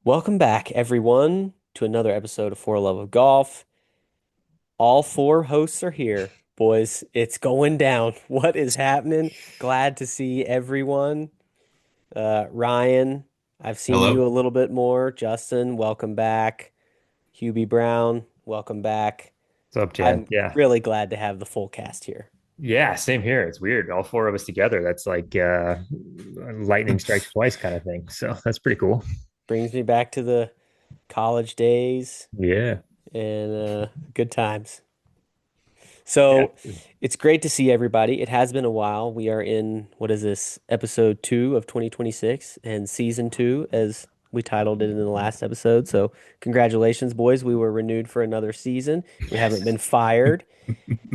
Welcome back, everyone, to another episode of For Love of Golf. All four hosts are here, boys. It's going down. What is happening? Glad to see everyone. Ryan, I've seen you Hello. a little bit more. Justin, welcome back. Hubie Brown, welcome back. What's up, Chad? I'm Yeah. really glad to have the full cast here. Yeah, same here. It's weird. All four of us together. That's like lightning strikes twice kind of thing. So that's pretty cool. Brings me back to the college days Yeah. and good times. Yeah. So it's great to see everybody. It has been a while. We are in, what is this, episode two of 2026 and season two, as we titled it in the last episode. So congratulations, boys. We were renewed for another season. We haven't Yes. been fired,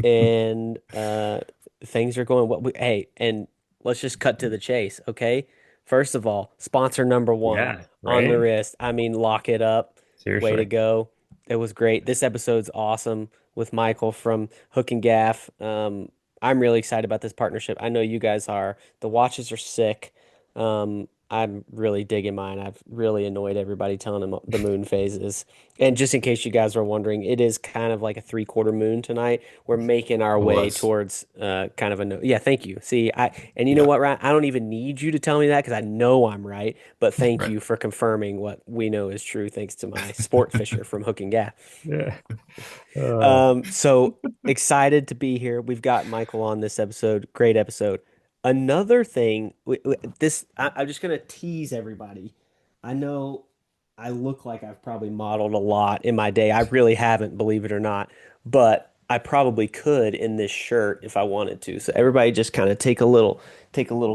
and things are going what we, hey, and let's just cut to the chase, okay? First of all, sponsor number one Yeah. on the Right. wrist. I mean, lock it up. Way to Seriously. go. It was great. This episode's awesome with Michael from Hook and Gaff. I'm really excited about this partnership. I know you guys are. The watches are sick. I'm really digging mine. I've really annoyed everybody telling them the moon phases. And just in case you guys were wondering, it is kind of like a three-quarter moon tonight. We're making our It way was. towards kind of a no. Yeah, thank you. See, and you know Yeah. what, Ryan? I don't even need you to tell me that because I know I'm right. But thank Right. you for confirming what we know is true, thanks to my sport fisher from Hook and Gaff. Yeah. Uh, So excited to be here. We've got Michael on this episode. Great episode. Another thing, I'm just gonna tease everybody. I know I look like I've probably modeled a lot in my day. I really haven't, believe it or not, but I probably could in this shirt if I wanted to. So everybody just kind of take a little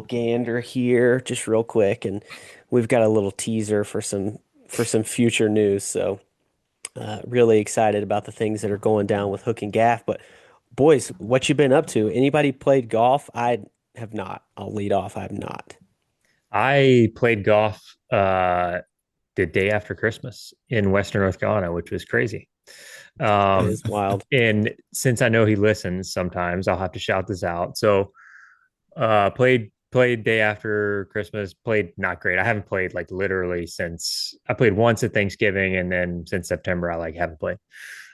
gander here, just real quick, and we've got a little teaser for some future news. So really excited about the things that are going down with Hook and Gaff. But boys, what you been up to? Anybody played golf? I have not. I'll lead off. I have not. I played golf the day after Christmas in Western North Carolina, which was crazy. That Um, is wild. and since I know he listens sometimes, I'll have to shout this out. So played day after Christmas, played not great. I haven't played like literally since I played once at Thanksgiving, and then since September I like haven't played.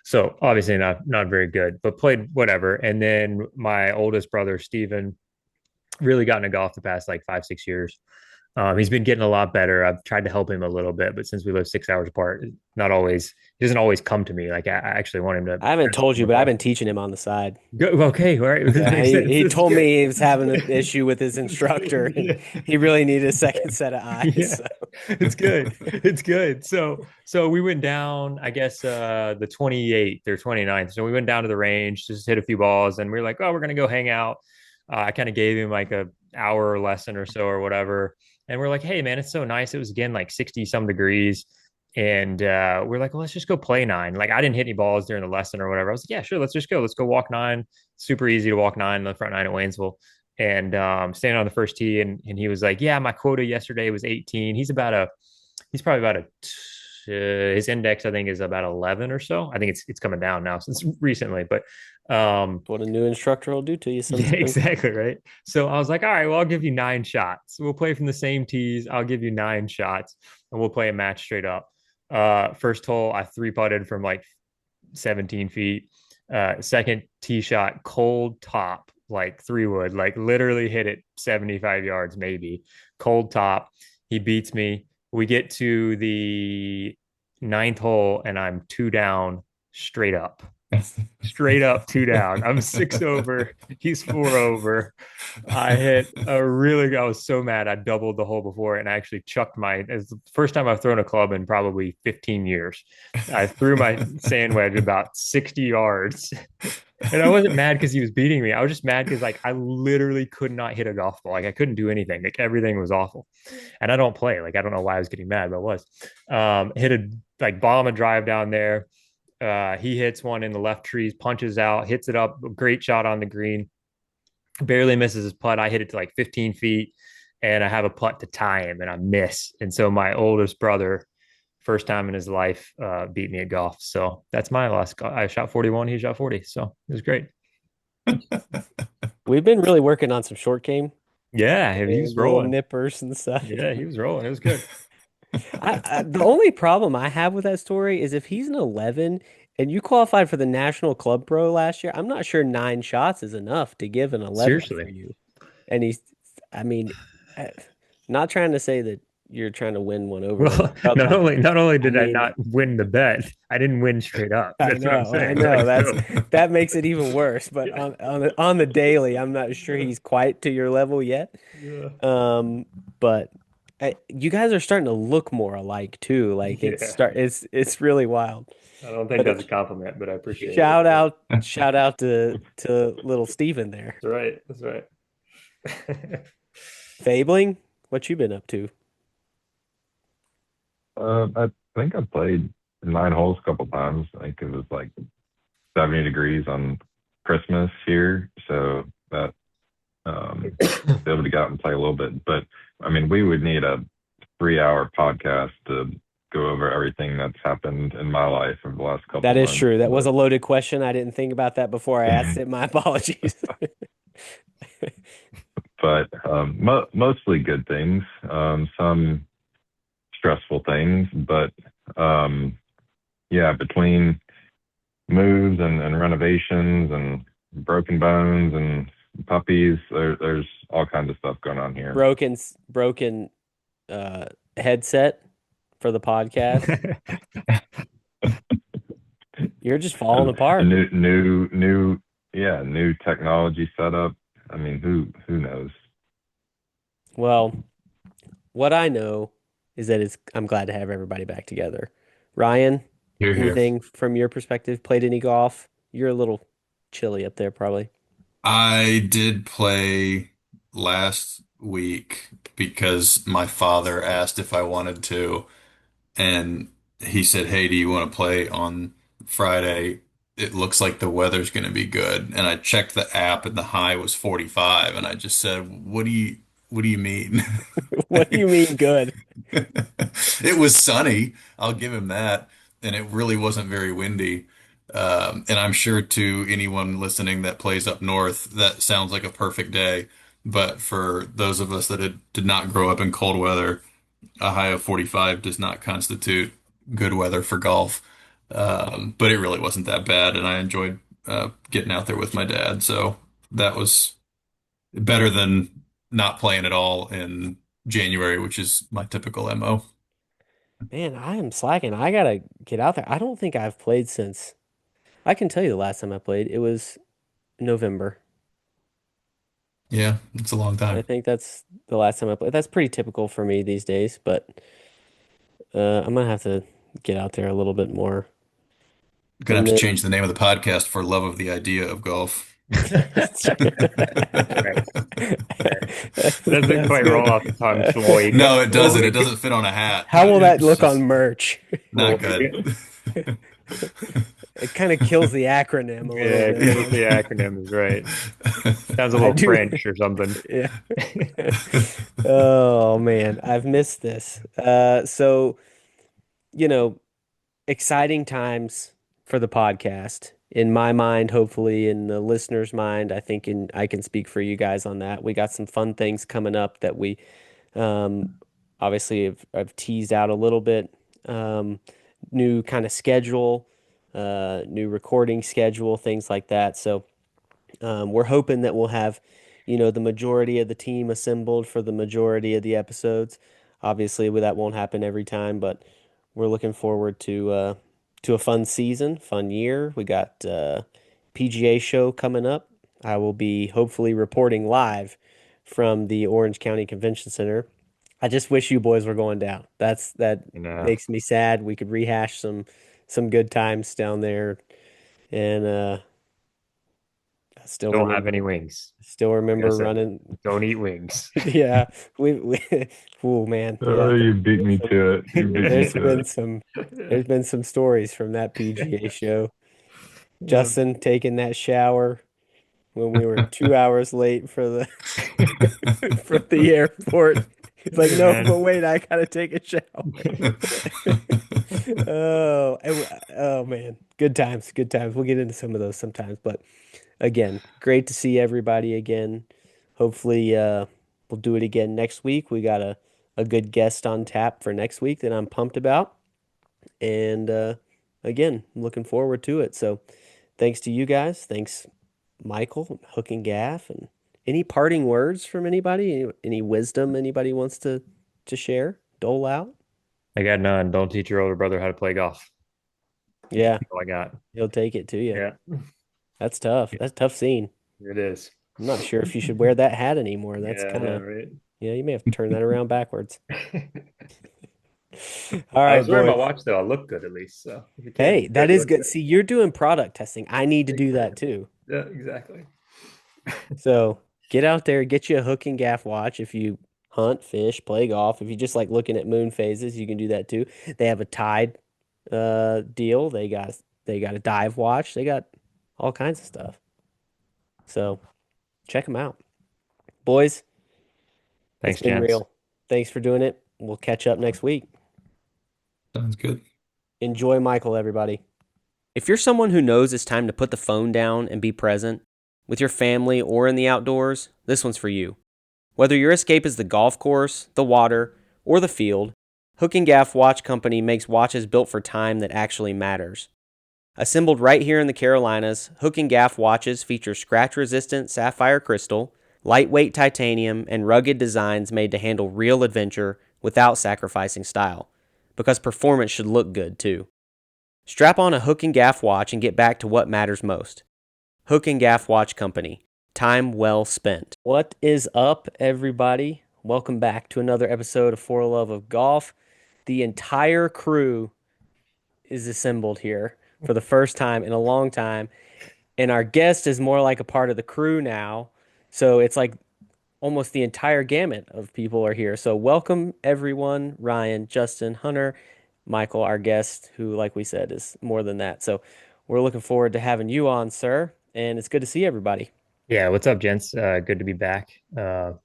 So obviously not very good, but played whatever. And then my oldest brother Steven really got into golf the past like 5 6 years. He's been getting a lot better. I've tried to help him a little bit, but since we live 6 hours apart, not always he doesn't always come to me. Like I actually want him to I haven't told you, but I've more. been teaching him on the side. Go, okay, all right, this Yeah, makes he, sense. he This is told good. me he was having an issue with his instructor and Yeah. he really needed a second set of eyes. Yeah, So. it's good. It's good. So we went down, I guess the 28th or 29th. So we went down to the range, just hit a few balls, and we are like, oh, we're gonna go hang out. I kind of gave him like a hour lesson or so or whatever. And we're like, hey man, it's so nice. It was again like 60 some degrees. And we're like, well, let's just go play nine. Like I didn't hit any balls during the lesson or whatever. I was like, yeah, sure, let's just go. Let's go walk nine. Super easy to walk nine, the front nine at Waynesville and standing on the first tee, and he was like, "Yeah, my quota yesterday was 18." He's probably about his index I think is about 11 or so. I think it's coming down now since recently, but What a new instructor will do to you yeah, sometimes. exactly right. So I was like, all right, well, I'll give you 9 shots. We'll play from the same tees. I'll give you 9 shots, and we'll play a match straight up. First hole, I three putted from like 17 feet. Second tee shot, cold top, like 3 wood, like literally hit it 75 yards, maybe. Cold top. He beats me. We get to the ninth hole, and I'm two down straight up. Straight up two down. I'm six over. He's four over. I was so mad. I doubled the hole before and I actually chucked it's the first time I've thrown a club in probably 15 years. I threw my sand wedge about 60 yards. And I wasn't mad because he was beating me. I was just mad because like I literally could not hit a golf ball. Like I couldn't do anything. Like everything was awful. And I don't play. Like I don't know why I was getting mad, but I was. Hit a like bomb a drive down there. He hits one in the left trees, punches out, hits it up. Great shot on the green. Barely misses his putt. I hit it to like 15 feet and I have a putt to tie him and I miss. And so my oldest brother, first time in his life, beat me at golf. So that's my last. I shot 41. He shot 40. So it was great. We've been really working on some short game Yeah, he was and little rolling. nippers and stuff. Yeah, he was rolling. It was good. The only problem I have with that story is if he's an 11 and you qualified for the National Club Pro last year, I'm not sure 9 shots is enough to give an 11 for Seriously. you. And I mean, eh, not trying to say that you're trying to win one over your Well, not brother. only not only I did I mean, not win the bet, I didn't win straight up. That's what I'm I saying. know. Like, so That makes it even worse. But yeah, on the daily, I'm not sure yeah, he's quite to your level yet. yeah, But you guys are starting to look more alike too. Like yeah. it's really wild. I don't think But that's a it, compliment, but I appreciate it. shout out to little Steven there. That's right. That's right. Fabling, what you been up to? I think I played 9 holes a couple times. I think it was like 70 degrees on Christmas here, so that be able to go out and play a little bit. But I mean, we would need a 3-hour podcast to go over everything that's happened in my life over the last couple That is months. true. That was But a loaded question. I didn't think about that before I asked it. My apologies. mostly good things. Some stressful things, but um, yeah, between moves and renovations and broken bones and puppies. There's all kinds of stuff going on here. Broken uh headset for the podcast. You're just falling A apart. yeah, new technology setup. I mean, who knows? Well, what I know is that I'm glad to have everybody back together. Ryan, Here, here. anything from your perspective? Played any golf? You're a little chilly up there, probably. I did play last week because my father asked if I wanted to, and he said, "Hey, do you want to play on Friday? It looks like the weather's going to be good." And I checked the app, and the high was 45, and I just said, what do you mean?" What do you mean good? It was sunny, I'll give him that, and it really wasn't very windy. And I'm sure to anyone listening that plays up north, that sounds like a perfect day. But for those of us that did not grow up in cold weather, a high of 45 does not constitute good weather for golf. But it really wasn't that bad, and I enjoyed getting out there with my dad. So that was better than not playing at all in January, which is my typical MO. Man, I am slacking. I gotta get out there. I don't think I've played since. I can tell you the last time I played. It was November. Yeah, it's a long I time. think that's the last time I played. That's pretty typical for me these days, but I'm gonna have to get out there a little bit more. Gonna have And to then change the name of the podcast for Love of the Idea of Golf. Right. Right. It doesn't that's quite roll good. off the tongue, Floyd. No, it doesn't. It Floyd. doesn't fit on a hat. How will that It's look on just merch? not Floyd. good. It kind of kills the acronym a little Yeah, bit. kills the acronym is right. Sounds a I little do. French or something. Yeah. Oh man, I've missed this. So, you know, exciting times for the podcast. In my mind, hopefully in the listener's mind, I can speak for you guys on that. We got some fun things coming up that we um obviously have teased out a little bit. Um, New kind of schedule, new recording schedule, things like that. So we're hoping that we'll have, the majority of the team assembled for the majority of the episodes. Obviously, that won't happen every time, but we're looking forward to a fun season, fun year. We got PGA show coming up. I will be hopefully reporting live from the Orange County Convention Center. I just wish you boys were going down. That And makes me sad. We could rehash some good times down there, and I still don't have any remember wings. still Like I remember said, running. don't eat wings. Yeah, we oh man, yeah. Oh, you beat me Some, to it. You beat me there's to been it. some there's been some stories from that PGA show. Yeah. Justin taking that shower when we were 2 hours late for the from the airport. He's like, Hey, no, but man. wait, I gotta take a shower. Oh man, good times, good times. We'll get into some of those sometimes, but again, great to see everybody again. Hopefully, we'll do it again next week. We got a a good guest on tap for next week that I'm pumped about. And again, looking forward to it. So thanks to you guys. Thanks, Michael, Hook and Gaff. And any parting words from anybody? Any wisdom anybody wants to share, dole out? I got none. Don't teach your older brother how to play golf. Yeah, All I got. he'll take it to you. Yeah, That's tough. That's a tough scene. it is. I'm not sure if you should wear that hat anymore. That's Yeah, I kind know, of, right? yeah, you may have to turn that around backwards. All I right, was wearing my boys. watch though. I look good at least. So if you can't, Hey, try that to is look good. good. See, you're doing product testing. I need to do that too. Yeah, exactly. So get out there, get you a hook and gaff watch. If you hunt, fish, play golf, if you just like looking at moon phases, you can do that too. They have a tide deal. They got a dive watch. They got all kinds of stuff. So check them out. Boys, it's Thanks, been gents. real. Thanks for doing it. We'll catch up next week. Sounds good. Enjoy Michael, everybody. If you're someone who knows it's time to put the phone down and be present with your family or in the outdoors, this one's for you. Whether your escape is the golf course, the water, or the field, Hook and Gaff Watch Company makes watches built for time that actually matters. Assembled right here in the Carolinas, Hook and Gaff watches feature scratch-resistant sapphire crystal, lightweight titanium, and rugged designs made to handle real adventure without sacrificing style, because performance should look good too. Strap on a Hook and Gaff watch and get back to what matters most. Hook and Gaff Watch Company. Time well spent. What is up, everybody? Welcome back to another episode of For Love of Golf. The entire crew is assembled here for the first time in a long time, and our guest is more like a part of the crew now. So it's like almost the entire gamut of people are here. So welcome everyone, Ryan, Justin, Hunter, Michael, our guest, who, like we said, is more than that. So we're looking forward to having you on, sir, and it's good to see everybody. Yeah, what's up, gents? Good to be back.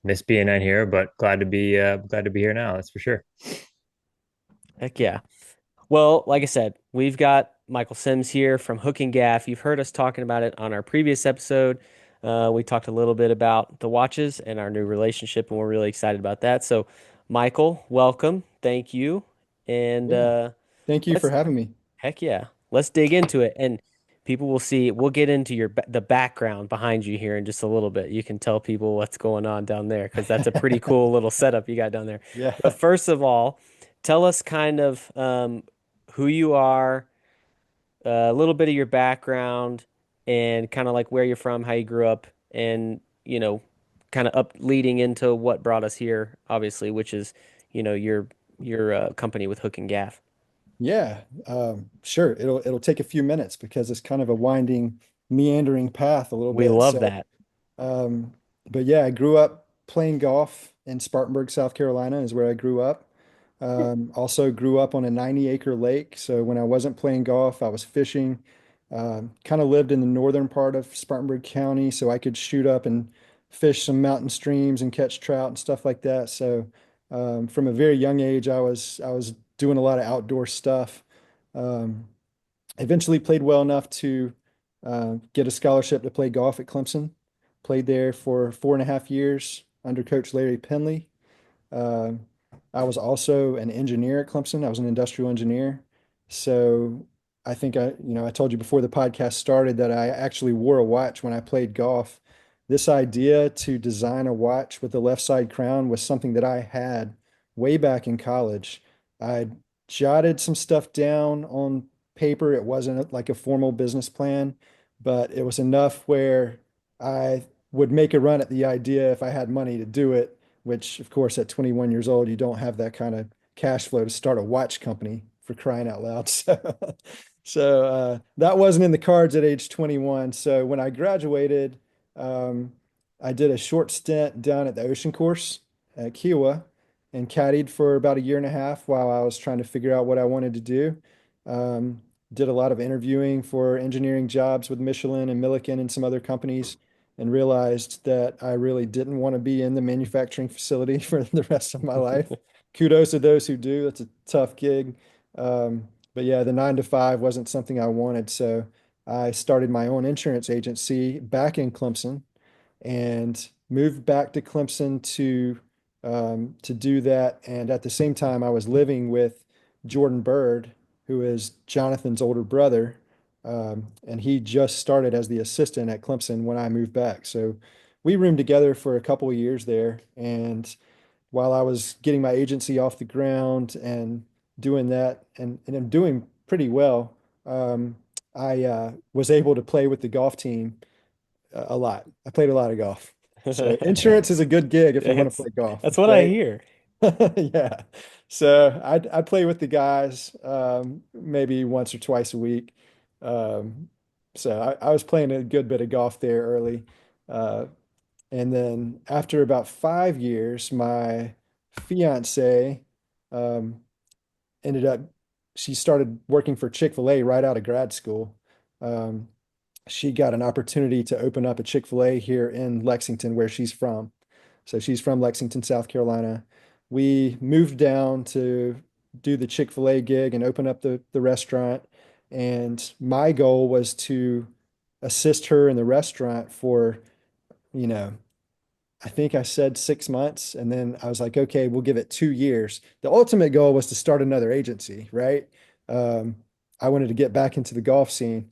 Miss being in here, but glad to be here now. That's for sure. Heck yeah. Well, like I said, we've got Michael Sims here from Hook and Gaff. You've heard us talking about it on our previous episode. We talked a little bit about the watches and our new relationship, and we're really excited about that. So, Michael, welcome. Thank you. And Yeah. Thank you for let's having me. Heck yeah. Let's dig into it. And people will see, we'll get into the background behind you here in just a little bit. You can tell people what's going on down there because that's a pretty cool little setup you got down there. Yeah. But first of all, tell us kind of who you are, a little bit of your background, and kind of like where you're from, how you grew up, and, kind of up leading into what brought us here, obviously, which is, your company with Hook and Gaff. Yeah. Sure. It'll take a few minutes because it's kind of a winding, meandering path a little We bit. love So, that. um, but yeah, I grew up playing golf in Spartanburg, South Carolina is where I grew up. Also grew up on a 90-acre lake. So when I wasn't playing golf, I was fishing. Kind of lived in the northern part of Spartanburg County, so I could shoot up and fish some mountain streams and catch trout and stuff like that. So from a very young age, I was doing a lot of outdoor stuff. Um, Eventually played well enough to get a scholarship to play golf at Clemson. Played there for 4.5 years under Coach Larry Penley. Um, I was also an engineer at Clemson. I was an industrial engineer. So I think I told you before the podcast started that I actually wore a watch when I played golf. This idea to design a watch with the left side crown was something that I had way back in college. I jotted some stuff down on paper. It wasn't like a formal business plan, but it was enough where I would make a run at the idea if I had money to do it, which of course at 21 years old, you don't have that kind of cash flow to start a watch company for crying out loud. So that wasn't in the cards at age 21. So when I graduated, um, I did a short stint down at the Ocean Course at Kiowa and caddied for about a year and a half while I was trying to figure out what I wanted to do. Um, did a lot of interviewing for engineering jobs with Michelin and Milliken and some other companies and realized that I really didn't want to be in the manufacturing facility for the rest of my life. Kudos to those who do. That's a tough gig. But yeah, the 9 to 5 wasn't something I wanted. So I started my own insurance agency back in Clemson and moved back to Clemson to to do that. And at the same time, I was living with Jordan Bird, who is Jonathan's older brother. And he just started as the assistant at Clemson when I moved back. So we roomed together for a couple of years there. And while I was getting my agency off the ground and doing that, and I'm doing pretty well, I was able to play with the golf team a lot. I played a lot of golf. So insurance is a good gig if you want to It's play golf, that's what I right? hear. Yeah. So I play with the guys maybe once or twice a week. So I was playing a good bit of golf there early. Uh, and then after about 5 years, my fiance um, ended up, she started working for Chick-fil-A right out of grad school. Um, she got an opportunity to open up a Chick-fil-A here in Lexington, where she's from. So she's from Lexington, South Carolina. We moved down to do the Chick-fil-A gig and open up the restaurant. And my goal was to assist her in the restaurant for, you know, I think I said 6 months. And then I was like, okay, we'll give it 2 years. The ultimate goal was to start another agency, right? Um, I wanted to get back into the golf scene.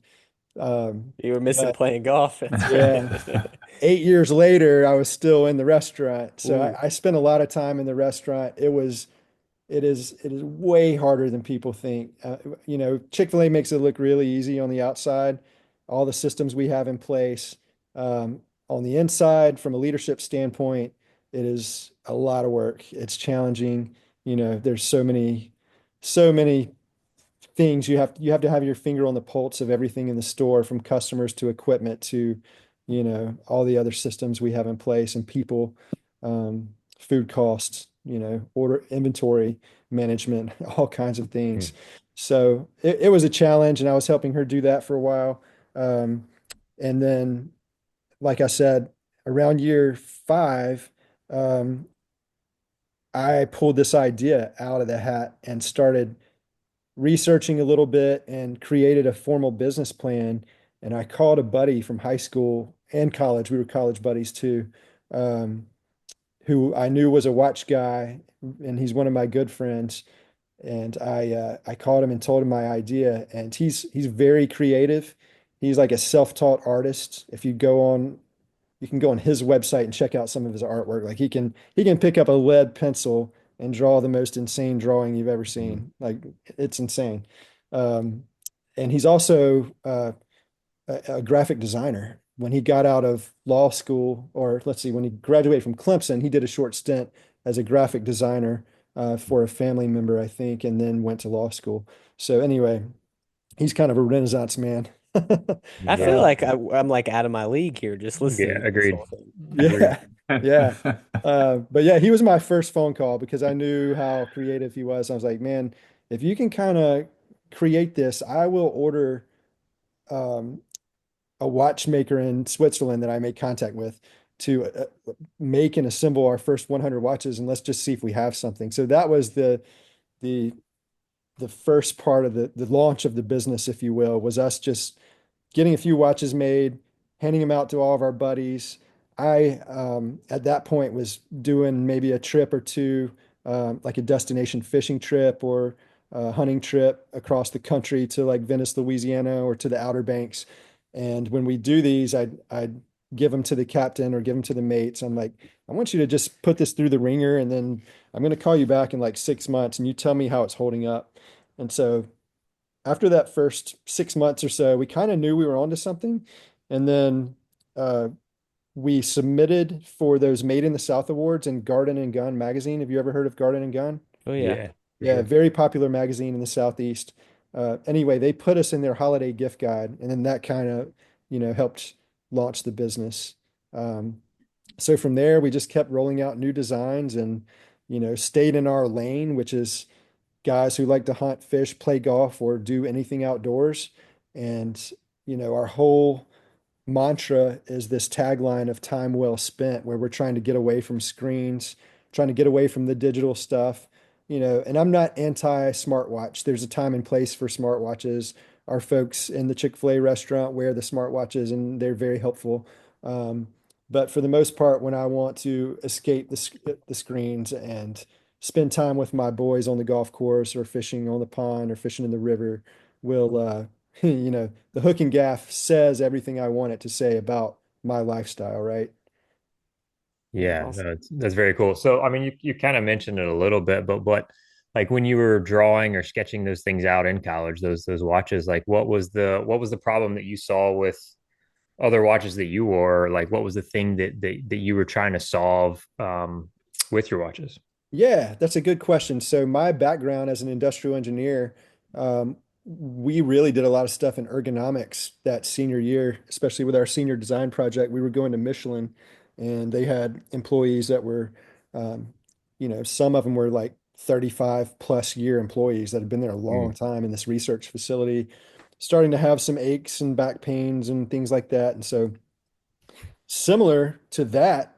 You were missing But playing golf. That's yeah, right. 8 years later, I was still in the restaurant. So Ooh. I spent a lot of time in the restaurant. It is way harder than people think. Chick-fil-A makes it look really easy on the outside, all the systems we have in place. On the inside, from a leadership standpoint, it is a lot of work. It's challenging. There's so many things you have to have your finger on the pulse of everything in the store, from customers to equipment to all the other systems we have in place, and people, food costs, order inventory management, all kinds of things. So it was a challenge, and I was helping her do that for a while. And then, like I said, around year 5, um, I pulled this idea out of the hat and started researching a little bit and created a formal business plan. And I called a buddy from high school and college. We were college buddies too, um, who I knew was a watch guy, and he's one of my good friends. And I called him and told him my idea. And he's very creative. He's like a self-taught artist. If you can go on his website and check out some of his artwork. Like he can pick up a lead pencil and draw the most insane drawing you've ever seen. Like, it's insane. Um, and he's also a graphic designer. When he got out of law school, or let's see, when he graduated from Clemson, he did a short stint as a graphic designer for a family member, I think, and then went to law school. So anyway, he's kind of a Renaissance man. I feel Uh, like I'm like out of my league here just Yeah, listening to this agreed. whole thing. Agreed. yeah, yeah. But yeah, he was my first phone call because I knew how creative he was. I was like, man, if you can kind of create this, I will order um, a watchmaker in Switzerland that I made contact with to make and assemble our first 100 watches, and let's just see if we have something. So that was the the first part of the launch of the business, if you will, was us just getting a few watches made, handing them out to all of our buddies. I, at that point, was doing maybe a trip or two, like a destination fishing trip or a hunting trip across the country to like Venice, Louisiana, or to the Outer Banks. And when we do these, I'd give them to the captain or give them to the mates. I'm like, I want you to just put this through the ringer, and then I'm going to call you back in like 6 months, and you tell me how it's holding up. And so after that first 6 months or so, we kind of knew we were onto something. And then uh, we submitted for those Made in the South awards in Garden and Gun magazine. Have you ever heard of Garden and Gun? Oh yeah. Yeah, for Yeah, sure. very popular magazine in the Southeast. Anyway, they put us in their holiday gift guide, and then that kind of, helped launch the business. Um, so from there, we just kept rolling out new designs and, stayed in our lane, which is guys who like to hunt, fish, play golf, or do anything outdoors. And, our whole mantra is this tagline of time well spent, where we're trying to get away from screens, trying to get away from the digital stuff, and I'm not anti smartwatch. There's a time and place for smartwatches. Our folks in the Chick-fil-A restaurant wear the smartwatches, and they're very helpful. Um, But for the most part, when I want to escape the screens and spend time with my boys on the golf course or fishing on the pond or fishing in the river, will the hook and gaff says everything I want it to say about my lifestyle, right? Yeah, Awesome. no, that's very cool. So, I mean, you kind of mentioned it a little bit, but like when you were drawing or sketching those things out in college, those watches, like what was the problem that you saw with other watches that you wore? Like, what was the thing that you were trying to solve with your watches? Yeah, that's a good question. So my background as an industrial engineer, we really did a lot of stuff in ergonomics that senior year, especially with our senior design project. We were going to Michelin, and they had employees that were, um, some of them were like 35 plus year employees that had been there a long Mm, time in this research facility, starting to have some aches and back pains and things like that. And so similar to that,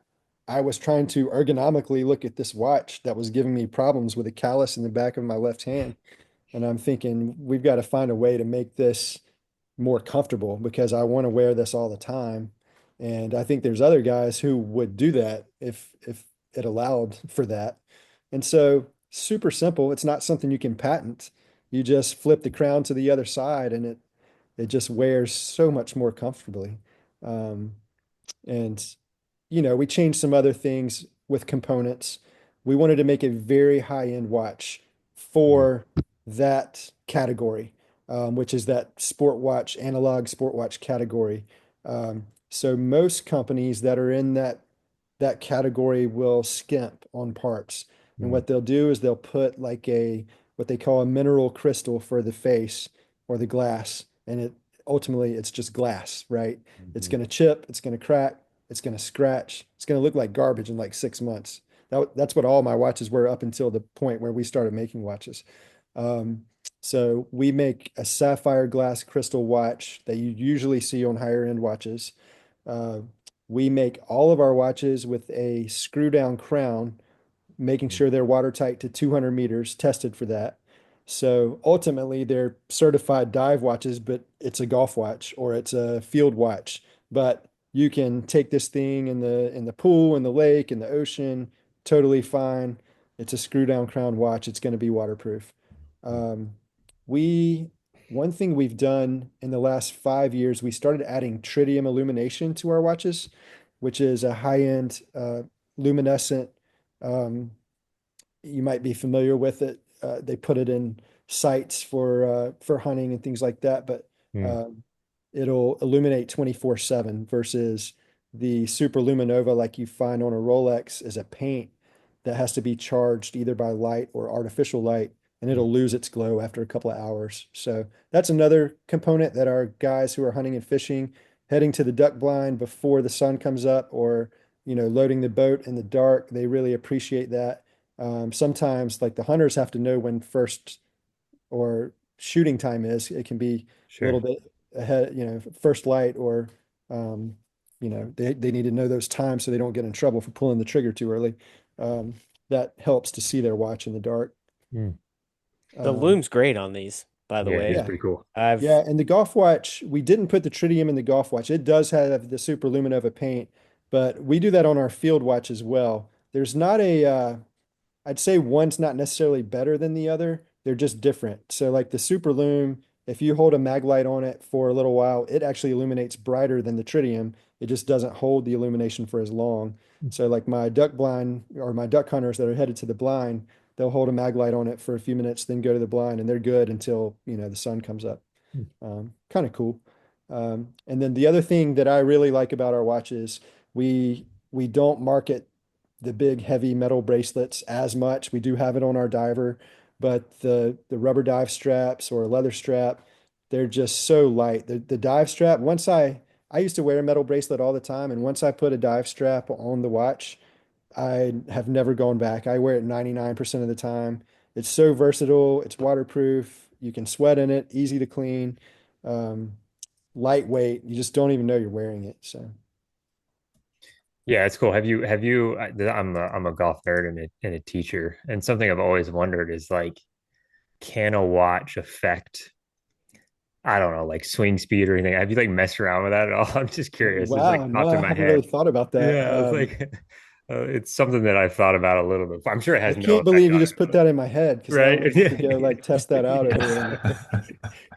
I was trying to ergonomically look at this watch that was giving me problems with a callus in the back of my left hand. And I'm thinking, we've got to find a way to make this more comfortable because I want to wear this all the time. And I think there's other guys who would do that if it allowed for that. And so super simple. It's not something you can patent. You just flip the crown to the other side and it just wears so much more comfortably. Um, and we changed some other things with components. We wanted to make a very high-end watch mm, for that category, which is that sport watch, analog sport watch category. So most companies that are in that category will skimp on parts. And mm, what they'll do is they'll put like what they call a mineral crystal for the face or the glass. And ultimately it's just glass, right? It's mhm. going to chip, it's going to crack, it's going to scratch, it's going to look like garbage in like 6 months. That's what all my watches were up until the point where we started making watches. Um, so we make a sapphire glass crystal watch that you usually see on higher end watches. Uh, we make all of our watches with a screw down crown, making Mm. sure they're watertight to 200 meters, tested for that. So ultimately, they're certified dive watches, but it's a golf watch or it's a field watch. But you can take this thing in the pool, in the lake, in the ocean, totally fine. It's a screw down crown watch. It's going to be waterproof. Um, we One thing we've done in the last 5 years, we started adding tritium illumination to our watches, which is a high-end luminescent. Um, you might be familiar with it. They put it in sites for hunting and things like that, but Mm. um, it'll illuminate 24/7 versus the superluminova like you find on a Rolex is a paint that has to be charged either by light or artificial light, and Mm. it'll lose its glow after a couple of hours. So that's another component that our guys who are hunting and fishing, heading to the duck blind before the sun comes up, or loading the boat in the dark, they really appreciate that. Sometimes, like the hunters have to know when first or shooting time is. It can be a little Sure. bit ahead, first light, or they need to know those times so they don't get in trouble for pulling the trigger too early. Um, that helps to see their watch in the dark. Mm. The Um, lume's great on these, by the Yeah, it is way. yeah, pretty cool. I've yeah, and the golf watch, we didn't put the tritium in the golf watch. It does have the super luminova paint, but we do that on our field watch as well. There's not I'd say one's not necessarily better than the other. They're just different. So like the Super Lume, if you hold a mag light on it for a little while, it actually illuminates brighter than the tritium. It just doesn't hold the illumination for as long. So like my duck blind or my duck hunters that are headed to the blind, they'll hold a mag light on it for a few minutes, then go to the blind, and they're good until, the sun comes up. Mm. Kind of cool. And then the other thing that I really like about our watches, we don't market the big heavy metal bracelets as much. We do have it on our diver, but the rubber dive straps or leather strap, they're just so light. The dive strap, I used to wear a metal bracelet all the time, and once I put a dive strap on the watch, I have never gone back. I wear it 99% of the time. It's so versatile. It's waterproof. You can sweat in it, easy to clean, um, lightweight. You just don't even know you're wearing it. So. Yeah, it's cool. I'm a golf nerd and a teacher, and something I've always wondered is like, can a watch affect I don't know, like swing speed or anything. Have you like messed around with that at all? I'm just curious. It's like Wow, no, popped in I my haven't really head. thought about that. Yeah, it's like it's something that I've thought about a little bit. I'm sure it I has no can't effect believe you on just put that in my head it, because now right? we need to go like test that out over here. Yeah.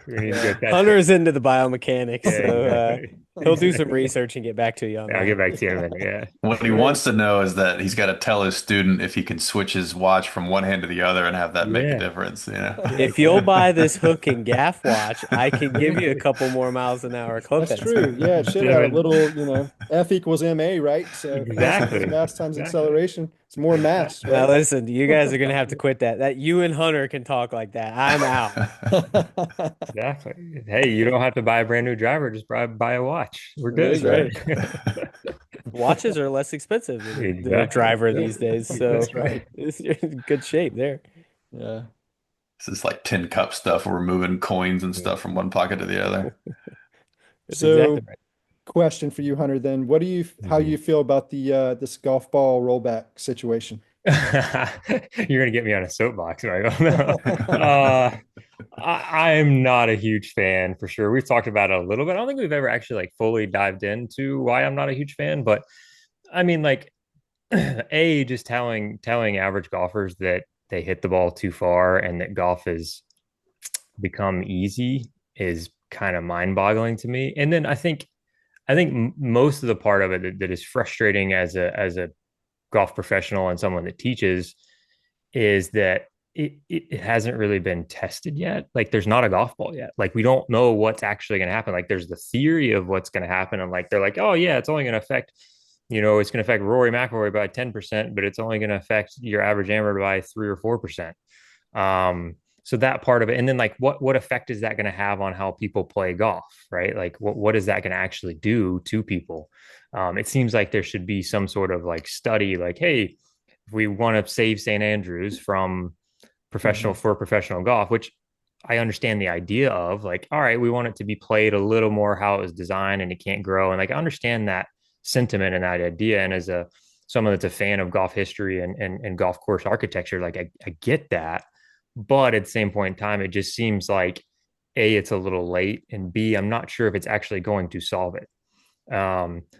We need to go Yeah. test it. Hunter's into the biomechanics, Yeah, so exactly. he'll do some Exactly. research and get back to you on Yeah, I'll get that. back to you in a Yeah. minute. Yeah. What he Very. wants to know is that he's got to tell his student if he can switch his watch from one hand to the other and have that make a Yeah. difference, you know? Yeah, If you'll exactly. buy this hook and gaff watch, I can give you a Yeah. couple more miles an hour club That's head true. speed. Yeah, it should have a Seven. little, F equals ma, right? So force equals Exactly. mass times Exactly. acceleration. It's more mass, Now right? listen, you guys are gonna have to quit that. That you and Hunter can talk like that. I'm out. Exactly. Hey, you don't have to buy a brand new driver, just buy a watch. We're There good. you That's go. right. Watches are less expensive than a Exactly. driver Yeah, these days, that's so Exactly. right. you're in good shape there. Yeah. This is like tin cup stuff. We're moving coins and stuff from one pocket to the other. That's exactly So, right. question for you, Hunter, then. How Mhm. you feel about the this golf ball rollback situation? You're gonna get me on a soapbox, right? No. I'm not a huge fan for sure. We've talked about it a little bit. I don't think we've ever actually like fully dived into why I'm not a huge fan, but I mean, like, just telling average golfers that they hit the ball too far and that golf has become easy is kind of mind-boggling to me. And then I think most of the part of it that is frustrating as a golf professional and someone that teaches is that it hasn't really been tested yet. Like there's not a golf ball yet. Like we don't know what's actually going to happen. Like there's the theory of what's going to happen, and like they're like, oh yeah, it's only going to affect, it's going to affect Rory McIlroy by 10%, but it's only going to affect your average amateur by 3 or 4%. So that part of it, and then like what effect is that going to have on how people play golf, right? Like what is that going to actually do to people? It seems like there should be some sort of like study, like, hey, if we want to save St. Andrews from Mhm. professional golf, which I understand the idea of, like, all right, we want it to be played a little more how it was designed and it can't grow. And like I understand that sentiment and that idea. And as a someone that's a fan of golf history and golf course architecture, like I get that. But at the same point in time, it just seems like A, it's a little late, and B, I'm not sure if it's actually going to solve it.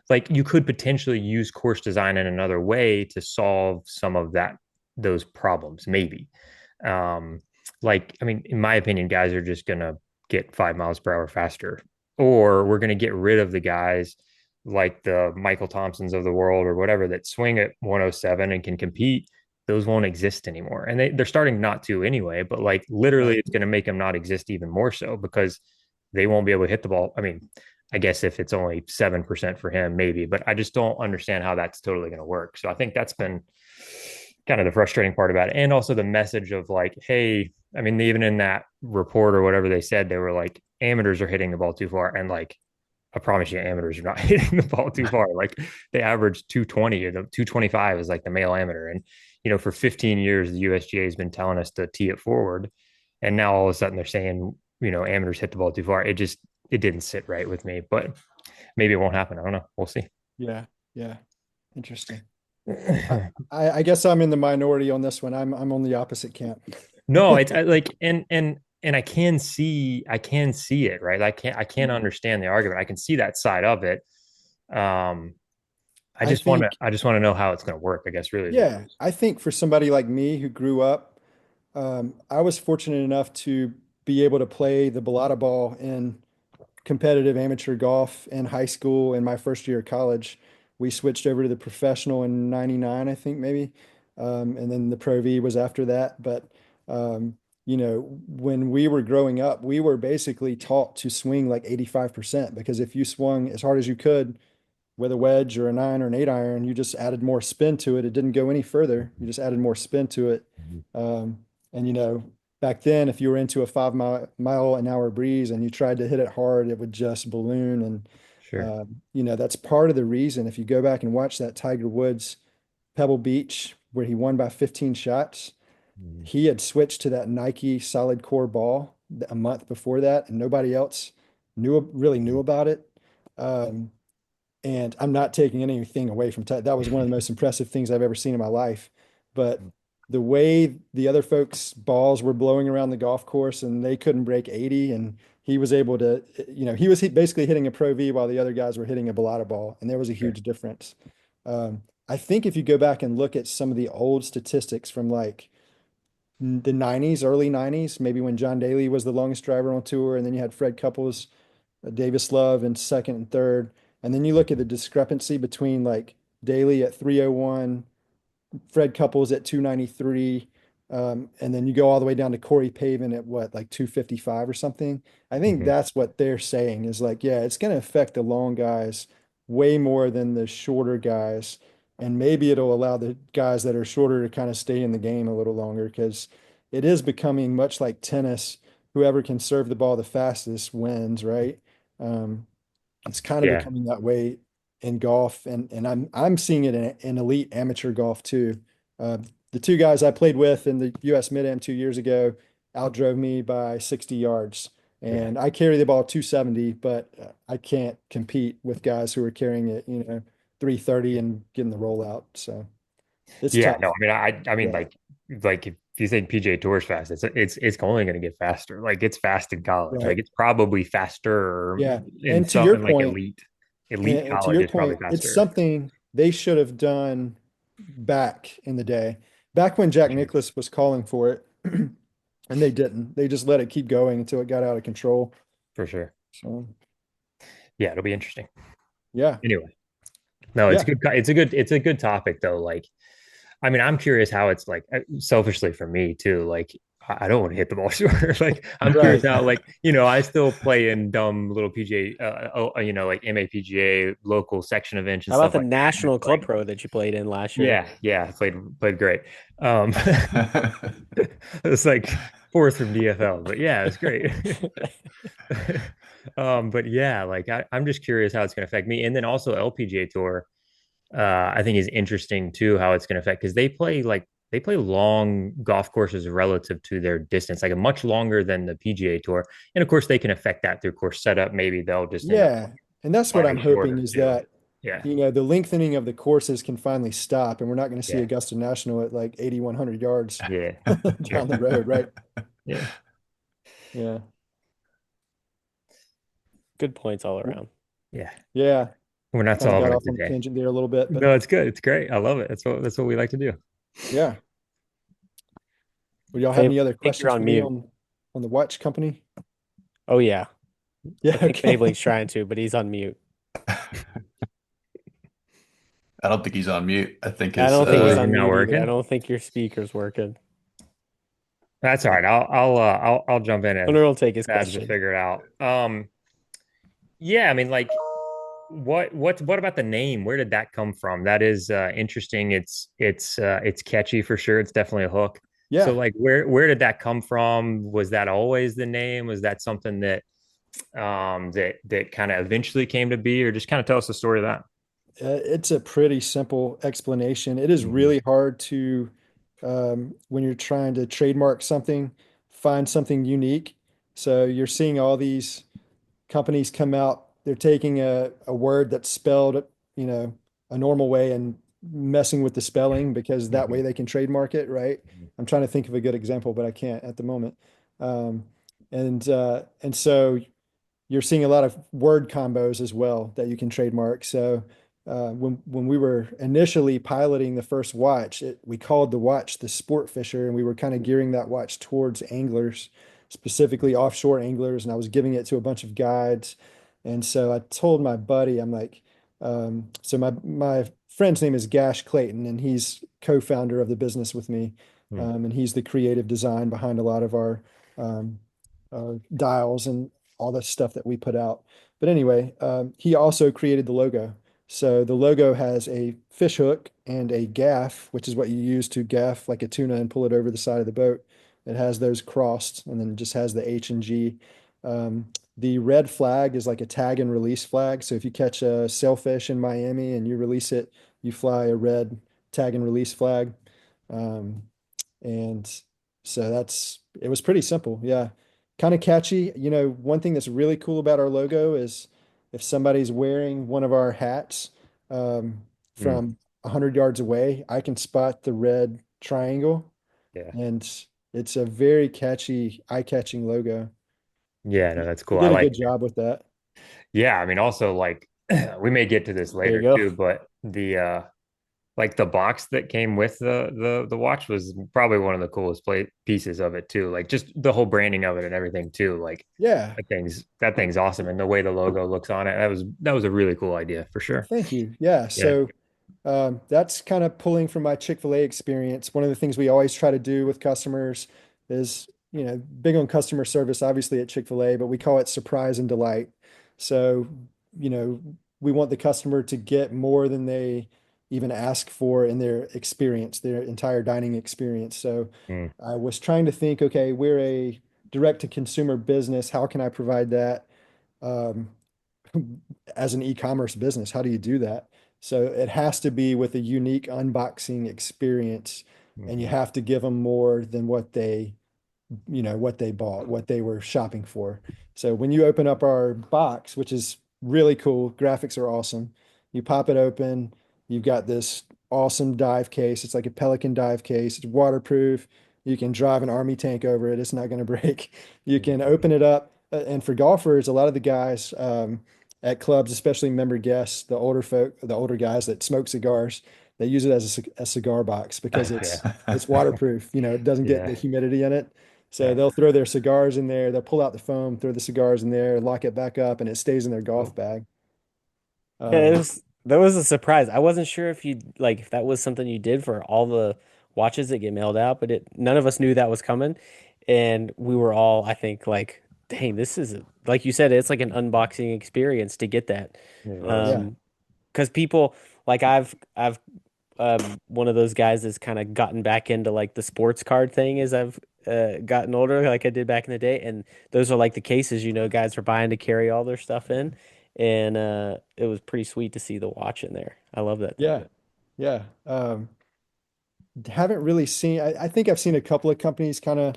Like you could potentially use course design in another way to solve some of those problems, maybe. Um, like, I mean, in my opinion, guys are just gonna get 5 miles per hour faster, or we're gonna get rid of the guys like the Michael Thompsons of the world or whatever that swing at 107 and can compete. Those won't exist anymore. And they're starting not to anyway, but like literally Right. it's going to make them not exist even more so because they won't be able to hit the ball. I mean, I guess if it's only 7% for him, maybe, but I just don't understand how that's totally going to work. So I think that's been kind of the frustrating part about it. And also the message of like, hey, I mean, even in that report or whatever they said, they were like, amateurs are hitting the ball too far. And like, I promise you, amateurs are not hitting the ball too far. Like they average 220 or the 225 is like the male amateur. And, for 15 years, the USGA has been telling us to tee it forward. And now all of a sudden they're saying, amateurs hit the ball too far. It didn't sit right with me, but maybe it won't happen. I don't know. We'll see. Yeah. Yeah. Interesting. I guess I'm in the minority on this one. I'm on the opposite camp. No, it's like, and I can see it, right? I can't Mhm. understand the argument. I can see that side of it. Um, I I just want to think, I just want to know how it's going to work, I guess, really is what it yeah, is. I think for somebody like me who grew up, I was fortunate enough to be able to play the balata ball in competitive amateur golf in high school. In my first year of college, we switched over to the professional in '99, I think maybe. And then the Pro V was after that. But, when we were growing up, we were basically taught to swing like 85% because if you swung as hard as you could with a wedge or a nine or an 8 iron, you just added more spin to it. It didn't go any further. You just added more spin to it. Mhm. And back then, if you were into a 5 mile an hour breeze and you tried to hit it hard, it would just balloon. And Sure. that's part of the reason. If you go back and watch that Tiger Woods Pebble Beach where he won by 15 shots, Mhm. he had switched to that Nike solid core ball a month before that, and nobody else really knew about it. Um, and I'm not taking anything away from That was one of the most impressive things I've ever seen in my life. But the way the other folks' balls were blowing around the golf course and they couldn't break 80 and he was able to, he was basically hitting a Pro V while the other guys were hitting a Balata ball, and there was a Sure. huge difference. I think if you go back and look at some of the old statistics from like the 90s, early 90s, maybe when John Daly was the longest driver on tour, and then you had Fred Couples, Davis Love in second and third, and then you look at the discrepancy between like Daly at 301, Fred Couples at 293. And then you go all the way down to Corey Pavin at what, like 255 or something. I think Mhm. that's what they're saying is like, yeah, it's going to affect the long guys way more than the shorter guys. And maybe it'll allow the guys that are shorter to kind of stay in the game a little longer because it is becoming much like tennis. Whoever can serve the ball the fastest wins, right? Um, it's kind of Yeah. becoming that way in golf, and I'm seeing it in elite amateur golf too. Uh, the two guys I played with in the U.S. Mid-Am 2 years ago outdrove me by 60 yards, Yeah. and I carry the ball 270, but I can't compete with guys who are carrying it, 330 and getting the rollout. So it's Yeah. tough. No, I mean, I mean, Yeah, like if you think PJ Tour's fast, it's only going to get faster. Like it's fast in college. Like right. it's probably faster Yeah, in and to some your in like point, elite and to your college is probably point, it's faster. something they should have done back in the day, back when Jack Sure. Nicklaus was calling for it, and they didn't. They just let it keep going until it got out of control. For sure. So, Yeah, it'll be interesting. yeah, Anyway, no, it's yeah, good. It's a good topic though. Like, I mean, I'm curious how it's like selfishly for me too. Like, I don't want to hit the ball shorter. Like, I'm curious right. how, like, I still play in dumb little PGA, like MAPGA local section events and How about stuff the like that. And National it's Club like, Pro that you played in last year? yeah, played great. Um, it's like fourth from DFL, but yeah, it's great. But yeah, like I'm just curious how it's going to affect me, and then also LPGA Tour. I think is interesting too how it's going to affect because they play long golf courses relative to their distance, like a much longer than the PGA Tour, and of course they can affect that through course setup. Maybe they'll just end up Yeah, and that's what I'm playing hoping shorter is too. that, Yeah, the lengthening of the courses can finally stop, and we're not going to see yeah, Augusta National at like 8,100 yards yeah, yeah, down the road, right? yeah. Yeah. Good points all around. Yeah. Yeah. We're not Kind of got solving it off on a today. tangent there a little bit, but No, it's good. It's great. I love it. That's what we like to do. yeah. Would y'all have Fabe, any I other think you're questions for on me mute. on the watch company? Oh yeah, I Yeah, think okay. Fable's trying to, but he's on mute. I don't think he's on mute. I think I his don't think Oh, he's is it on not mute either. I working? don't think your speaker's working. That's all right. I'll jump in Hunter as will take his Babs to question. figure it out. Yeah, I mean, like, what about the name? Where did that come from? That is interesting. It's catchy for sure. It's definitely a hook. So, Yeah. like, where did that come from? Was that always the name? Was that something that that kind of eventually came to be, or just kind of tell us the story of that? It's a pretty simple explanation. It is Mhm. really hard to, when you're trying to trademark something, find something unique. So you're seeing all these companies come out, they're taking a word that's spelled, you know, a normal way and messing with the spelling because that way Mhm. they can trademark it, right? Mhm. I'm trying to think of a good example, but I can't at the moment. Um, and so you're seeing a lot of word combos as well that you can trademark. So when we were initially piloting the first watch, we called the watch the Sport Fisher, and we were kind of gearing that watch towards anglers, specifically offshore anglers. And I was giving it to a bunch of guides. And so I told my buddy, I'm like, so my friend's name is Gash Clayton, and he's co-founder of the business with me, Mhm. and he's the creative design behind a lot of um, our dials and all the stuff that we put out. But anyway, he also created the logo. So the logo has a fish hook and a gaff, which is what you use to gaff like a tuna and pull it over the side of the boat. It has those crossed, and then it just has the H and G. The red flag is like a tag and release flag. So if you catch a sailfish in Miami and you release it, you fly a red tag and release flag. Um, and so it was pretty simple. Yeah. Kind of catchy. One thing that's really cool about our logo is if somebody's wearing one of our hats Mhm. from 100 yards away, I can spot the red triangle. Yeah. and it's a very catchy, eye-catching logo. Yeah, no, that's They cool. I did a like good job with that. yeah, I mean also like we may get to this There you later go. too, but the like the box that came with the watch was probably one of the coolest pieces of it too. Like just the whole branding of it and everything too. Like Yeah. that thing's awesome, and the way the logo looks on it, that was a really cool idea for Well, sure. thank you. Yeah. Yeah. So that's kind of pulling from my Chick-fil-A experience. One of the things we always try to do with customers is, big on customer service, obviously at Chick-fil-A, but we call it surprise and delight. So, you know, we want the customer to get more than they even ask for in their experience, their entire dining experience. So Mm, I was trying to think, okay, we're a direct-to-consumer business. How can I provide that? Um, as an e-commerce business. How do you do that? So it has to be with a unique unboxing experience, and you mhm, have to give them more than what they bought, what they were shopping for. So when you open up our box, which is really cool, graphics are awesome. You pop it open, you've got this awesome dive case. It's like a Pelican dive case. It's waterproof. You can drive an army tank over it. It's not going to break. You can mhm. open it up. And for golfers, a lot of the guys at clubs, especially member guests, the older folk, the older guys that smoke cigars, they use it as a cigar box because Yeah. it's waterproof. It doesn't get the Yeah. humidity in it. So Yeah. they'll throw their cigars in there, they'll pull out the foam, throw the cigars in there, lock it back up, and it stays in their golf Cool. bag. Yeah, it Um, was that was a surprise. I wasn't sure if you like if that was something you did for all the watches that get mailed out, but it none of us knew that was coming. And we were all, I think, like, dang, this is like you said, it's like an unboxing experience to get that. It was. yeah, Um, because people like I've one of those guys that's kind of gotten back into like the sports card thing as I've gotten older, like I did back in the day. And those are like the cases, guys are buying to carry all their stuff in. And it was pretty sweet to see the watch in there. I love that thing. yeah, yeah. Haven't really seen, I think I've seen a couple of companies kind of,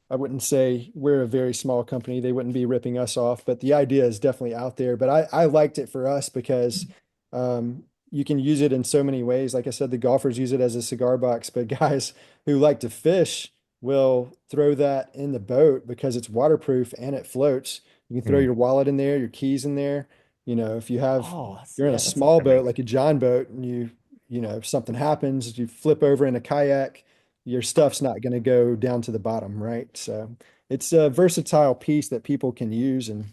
I wouldn't say we're a very small company. They wouldn't be ripping us off, but the idea is definitely out there. But I liked it for us because um, you can use it in so many ways. Like I said, the golfers use it as a cigar box, but guys who like to fish will throw that in the boat because it's waterproof and it floats. You can throw Mm. your wallet in there, your keys in there. If Oh, you're in a yeah, that's small That makes boat like a John boat and if something happens, you flip over in a kayak, your stuff's not going to go down to the bottom, right? So it's a versatile piece that people can use and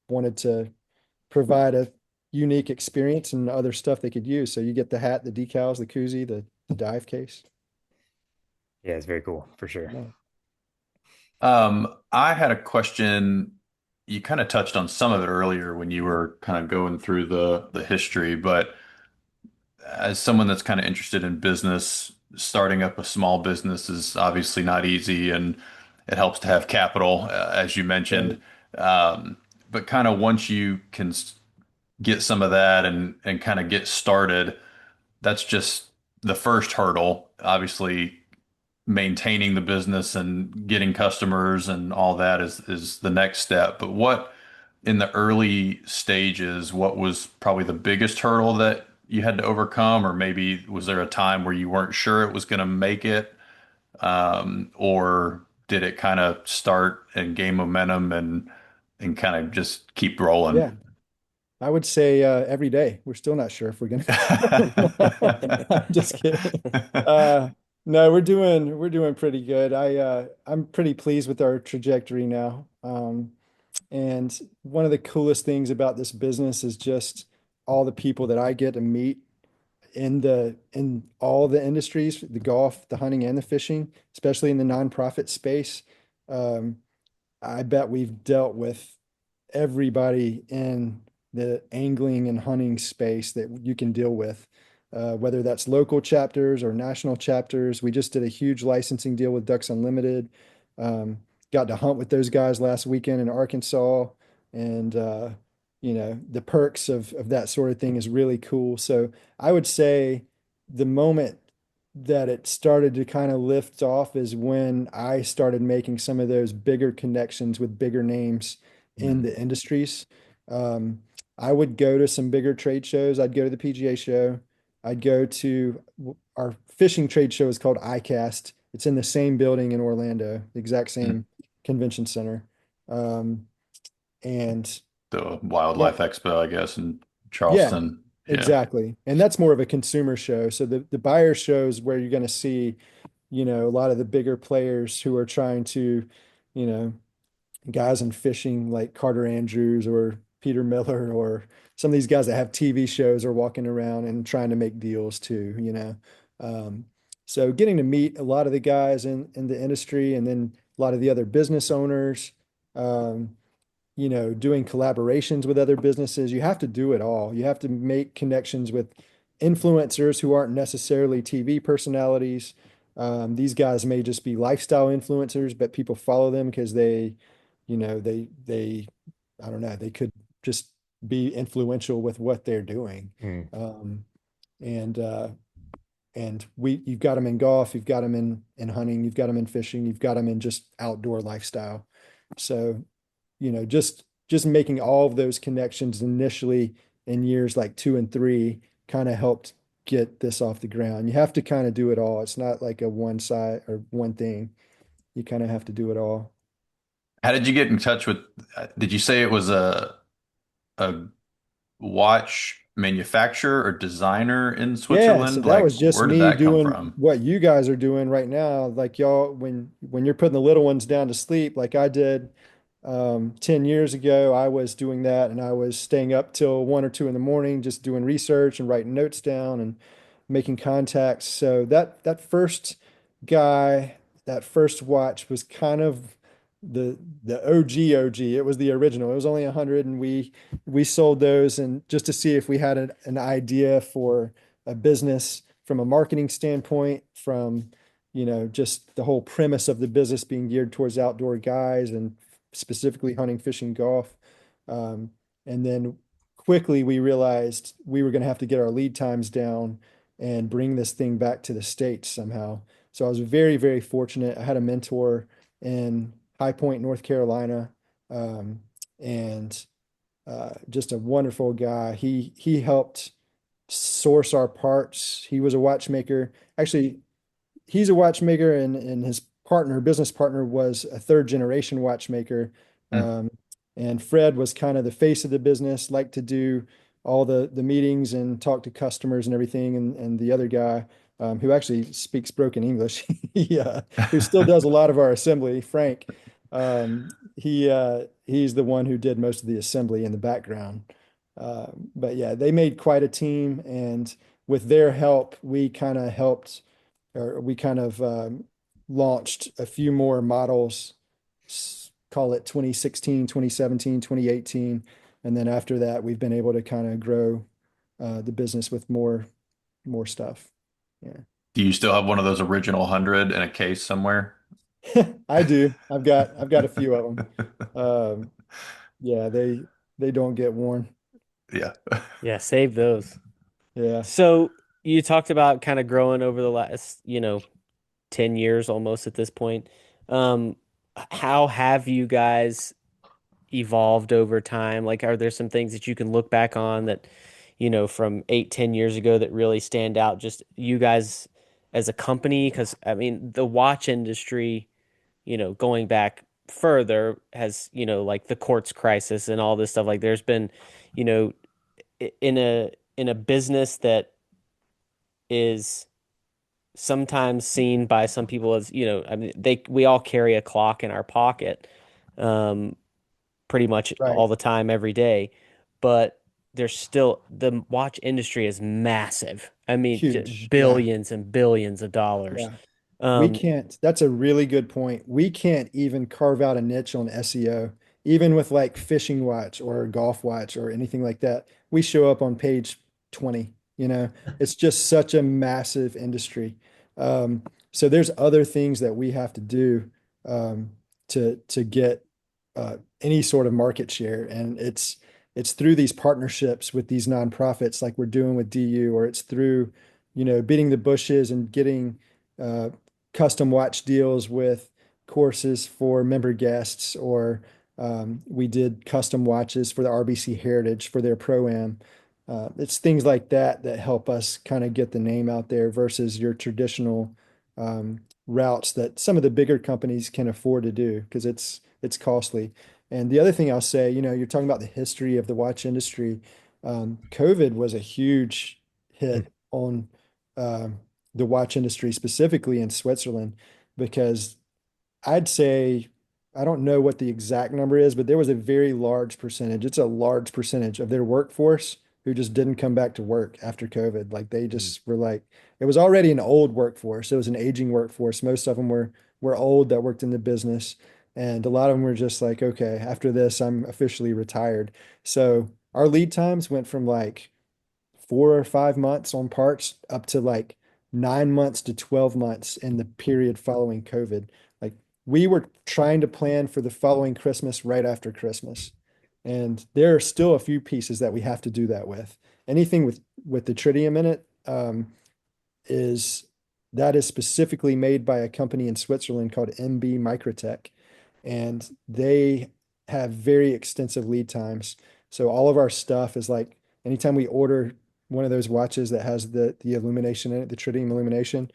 wanted to provide a unique experience and other stuff they could use. So you get the hat, the decals, the koozie, the dive case. yeah, it's very cool for sure. Yeah. I had a question. You kind of touched on some of it earlier when you were kind of going through the history, but as someone that's kind of interested in business, starting up a small business is obviously not easy, and it helps to have capital, as you mentioned. Right. Um, but kind of once you can get some of that and kind of get started, that's just the first hurdle. Obviously, maintaining the business and getting customers and all that is the next step. But what in the early stages, what was probably the biggest hurdle that you had to overcome, or maybe was there a time where you weren't sure it was going to make it, or did it kind of start and gain momentum and kind of just keep rolling? Yeah. I would say every day. We're still not sure if we're gonna. I'm just kidding. Uh, no, we're doing pretty good. I'm pretty pleased with our trajectory now. And one of the coolest things about this business is just all the people that I get to meet in all the industries, the golf, the hunting, and the fishing, especially in the nonprofit space. Um, I bet we've dealt with everybody in the angling and hunting space that you can deal with, whether that's local chapters or national chapters. We just did a huge licensing deal with Ducks Unlimited. Um, got to hunt with those guys last weekend in Arkansas, and the perks of that sort of thing is really cool. So I would say the moment that it started to kind of lift off is when I started making some of those bigger connections with bigger names in Mhm. the industries. Um, I would go to some bigger trade shows. I'd go to the PGA show. I'd go to our fishing trade show is called ICAST. It's in the same building in Orlando, the exact Mm. same convention center. Um, and The yeah, Wildlife Expo, I guess, in yeah, Charleston. Yeah. exactly. And that's more of a consumer show. So the buyer shows where you're going to see, a lot of the bigger players who are trying to, you know, guys in fishing like Carter Andrews or Peter Miller or some of these guys that have TV shows are walking around and trying to make deals too. Um, so getting to meet a lot of the guys in the industry and then a lot of the other business owners, um, doing collaborations with other businesses. You have to do it all. You have to make connections with influencers who aren't necessarily TV personalities. These guys may just be lifestyle influencers, but people follow them because they, I don't know, they could just be influential with what they're doing. Mm. Um, and you've got them in golf, you've got them in hunting, you've got them in fishing, you've got them in just outdoor lifestyle. So just making all of those connections initially in years like 2 and 3 kind of helped get this off the ground. You have to kind of do it all. It's not like a one side or one thing. You kind of have to do it all. How did you get in touch with, did you say it was a watch manufacturer or designer in Yeah, so Switzerland? that Like, was just where did me that come doing from? what you guys are doing right now. Like y'all, when you're putting the little ones down to sleep, like I did 10 years ago, I was doing that and I was staying up till 1 or 2 in the morning, just doing research and writing notes down and making contacts. So that first guy, that first watch was kind of the OG. It was the original. It was only 100 and we sold those and just to see if we had an idea for a business from a marketing standpoint, from just the whole premise of the business being geared towards outdoor guys and specifically hunting, fishing, golf. Um, and then quickly we realized we were going to have to get our lead times down and bring this thing back to the States somehow. So I was very, very fortunate. I had a mentor in High Point, North Carolina, um, and just a wonderful guy. He helped source our parts. He was a watchmaker. Actually, he's a watchmaker and his business partner was a third generation watchmaker. Hmm. Um, and Fred was kind of the face of the business, liked to do all the meetings and talk to customers and everything. And the other guy, who actually speaks broken English, who still does a lot of our assembly, Frank, he's the one who did most of the assembly in the background. But yeah, they made quite a team, and with their help, we kind of launched a few more models, call it 2016, 2017, 2018. And then after that, we've been able to kind of grow the business with more stuff. Yeah. Do you still have one of those original 100 in a case somewhere? I do. I've got a few of them. Um, yeah, they don't get worn. Yeah. Yeah, save those. Yeah. So you talked about kind of growing over the last, 10 years almost at this point. Um, how have you guys evolved over time? Like, are there some things that you can look back on that, from 8, 10 years ago that really stand out? Just you guys as a company? Because, I mean, the watch industry, going back further has, like the quartz crisis and all this stuff. Like, there's been, you know, in a business that is sometimes seen by some people as, I mean, we all carry a clock in our pocket, um, pretty much Right. all the time, every day. But there's still the watch industry is massive. I mean, Huge. Yeah. billions and billions of dollars. Yeah. We Um, can't, that's a really good point. We can't even carve out a niche on SEO, even with like fishing watch or golf watch or anything like that. We show up on page 20. It's just such a massive industry. Um, so there's other things that we have to do to get any sort of market share. And it's through these partnerships with these nonprofits like we're doing with DU, or it's through, beating the bushes and getting uh, custom watch deals with courses for member guests, or we did custom watches for the RBC Heritage for their pro-am. It's things like that that help us kind of get the name out there versus your traditional routes that some of the bigger companies can afford to do because it's costly. And the other thing I'll say, you're talking about the history of the watch industry. COVID was a huge Mm. hit on um, the watch industry, specifically in Switzerland, because I'd say, I don't know what the exact number is, but there was a very large percentage. It's a large percentage of their workforce who just didn't come back to work after COVID. Like they Mm. just were like, it was already an old workforce. It was an aging workforce. Most of them were old that worked in the business. And a lot of them were just like, okay, after this, I'm officially retired. So our lead times went from like 4 or 5 months on parts up to like 9 months to 12 months in the period following COVID. Like we were trying to plan for the following Christmas right after Christmas. And there are still a few pieces that we have to do that with. Anything with the tritium in it, is that is specifically made by a company in Switzerland called MB Microtech, and they have very extensive lead times. So all of our stuff is like anytime we order one of those watches that has the illumination in it, the tritium illumination,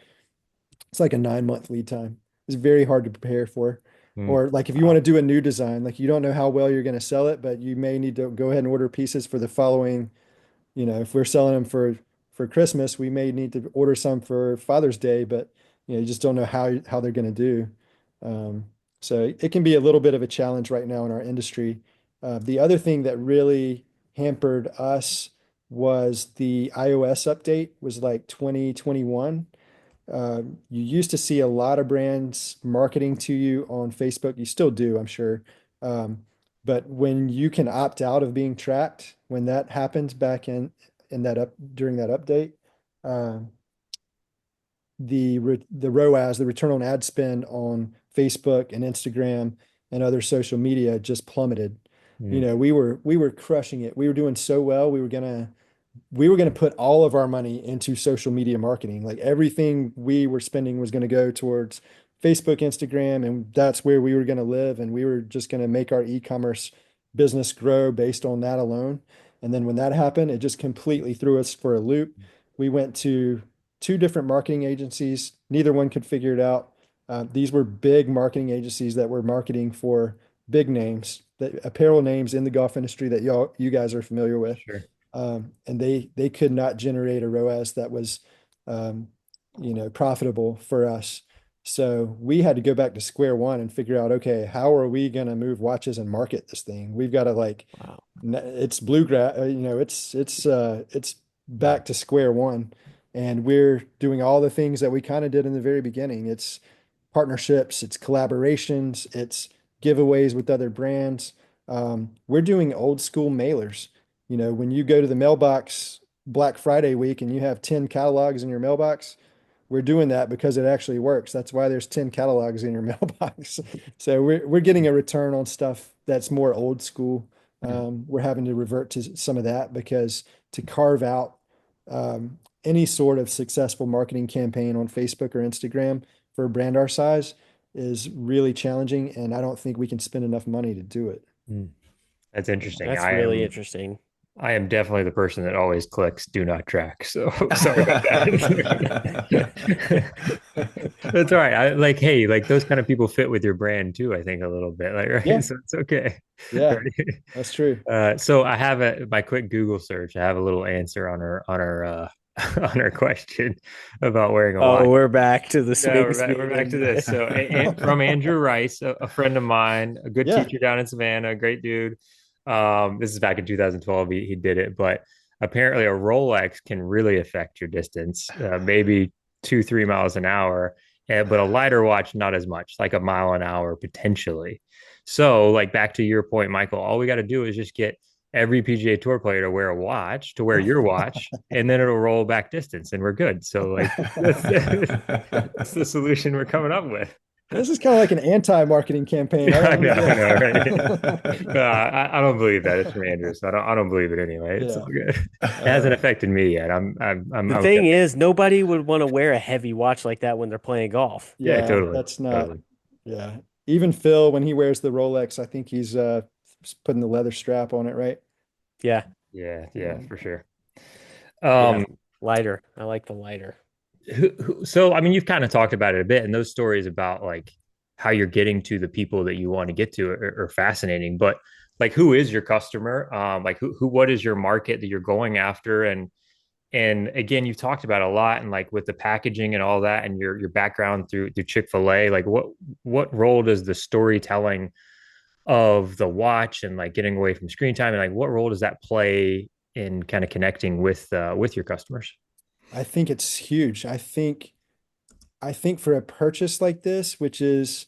it's like a 9 month lead time. It's very hard to prepare for. Mm. Or like if you want to Wow. do a new design, like you don't know how well you're going to sell it, but you may need to go ahead and order pieces for the following, if we're selling them for Christmas, we may need to order some for Father's Day, but you just don't know how they're going to do. Um, so it can be a little bit of a challenge right now in our industry. The other thing that really hampered us was the iOS update was like 2021. You used to see a lot of brands marketing to you on Facebook. You still do, I'm sure. Um, but when you can opt out of being tracked, when that happens back in that up during that update, um, the ROAS, the return on ad spend on Facebook and Instagram and other social media just plummeted. Mm. We were crushing it. We were doing so well. We were going to put all of our money into social media marketing. Like everything we were spending was going to go towards Facebook, Instagram, and that's where we were going to live. And we were just going to make our e-commerce business grow based on that alone. And then when that happened, it just completely threw us for a loop. We went to two different marketing agencies. Neither one could figure it out. These were big marketing agencies that were marketing for big names, that apparel names in the golf industry that you guys are familiar with. Sure. And they could not generate a ROAS that was um, profitable for us. So we had to go back to square one and figure out, okay, how are we going to move watches and market this thing? We've got to like Wow. it's bluegrass, it's back to square one. And we're doing all the things that we kind of did in the very beginning. It's partnerships, it's collaborations, it's giveaways with other brands. We're doing old school mailers. When you go to the mailbox Black Friday week and you have 10 catalogs in your mailbox, we're doing that because it actually works. That's why there's 10 catalogs in your mailbox. So we're getting a return on stuff that's more old school. Mm. We're having to revert to some of that because to carve out any sort of successful marketing campaign on Facebook or Instagram for a brand our size is really challenging, and I don't think we can spend enough money to do it. Mm. That's interesting. That's really interesting. I am definitely the person that always clicks do not track. So sorry about that. That's all right. I like, hey, like those kind of people fit with your brand too, I think a little bit. Like, right. Yeah, So it's okay. yeah, Right. that's true. So I have my quick Google search. I have a little answer on our on our question about wearing a Oh, watch. we're back to the Yeah, swing we're speed back to and this. So, from Andrew Rice, a friend of mine, a good Yeah. teacher down in Savannah, a great dude. This is back in 2012. He did it, but apparently a Rolex can really affect your distance, maybe 2, 3 miles an hour, but a lighter watch not as much, like a mile an hour potentially. So, like back to your point, Michael, all we got to do is just get every PGA Tour player to wear a watch, to wear your watch, and then it'll roll back distance, and we're good. So, like that's the solution we're coming up with. This is kind of like an anti-marketing campaign. I know, right? Yeah. I don't believe that. It's from Andrew, so I don't believe it anyway. It's all Yeah. good. It hasn't Uh, affected me yet. the I'm okay. thing is, nobody would want to wear a heavy watch like that when they're playing golf. Yeah, yeah, totally, that's not, totally. yeah. Even Phil, when he wears the Rolex, I think he's putting the leather strap on it, right? Yeah. Yeah, Yeah. for sure. Yeah, Um, lighter. I like the lighter. so I mean, you've kind of talked about it a bit, and those stories about like how you're getting to the people that you want to get to are fascinating. But like, who is your customer? Like, what is your market that you're going after? And again, you've talked about a lot, and like with the packaging and all that, and your background through Chick-fil-A, like what role does the storytelling of the watch and like getting away from screen time, and like what role does that play in kind of connecting with your customers? I think it's huge. I think for a purchase like this, which is,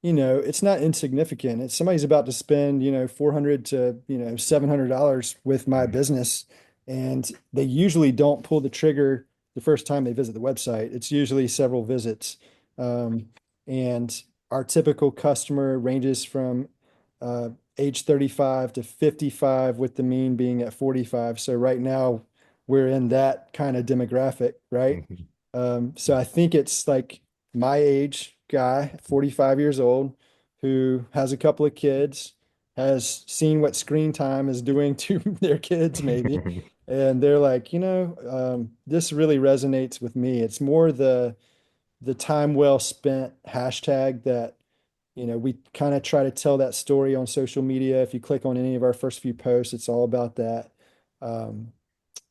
it's not insignificant. It's somebody's about to spend, 400 to, $700 with my business, and they usually don't pull the trigger the first time they visit the website. It's usually several visits. Um, and our typical customer ranges from age 35 to 55, with the mean being at 45. So right now we're in that kind of demographic, right? Mhm. So I think it's like my age guy, 45 years old, who has a couple of kids, has seen what screen time is doing to their kids, maybe. And they're like, this really resonates with me. It's more the time well spent hashtag that, we kind of try to tell that story on social media. If you click on any of our first few posts, it's all about that. Um,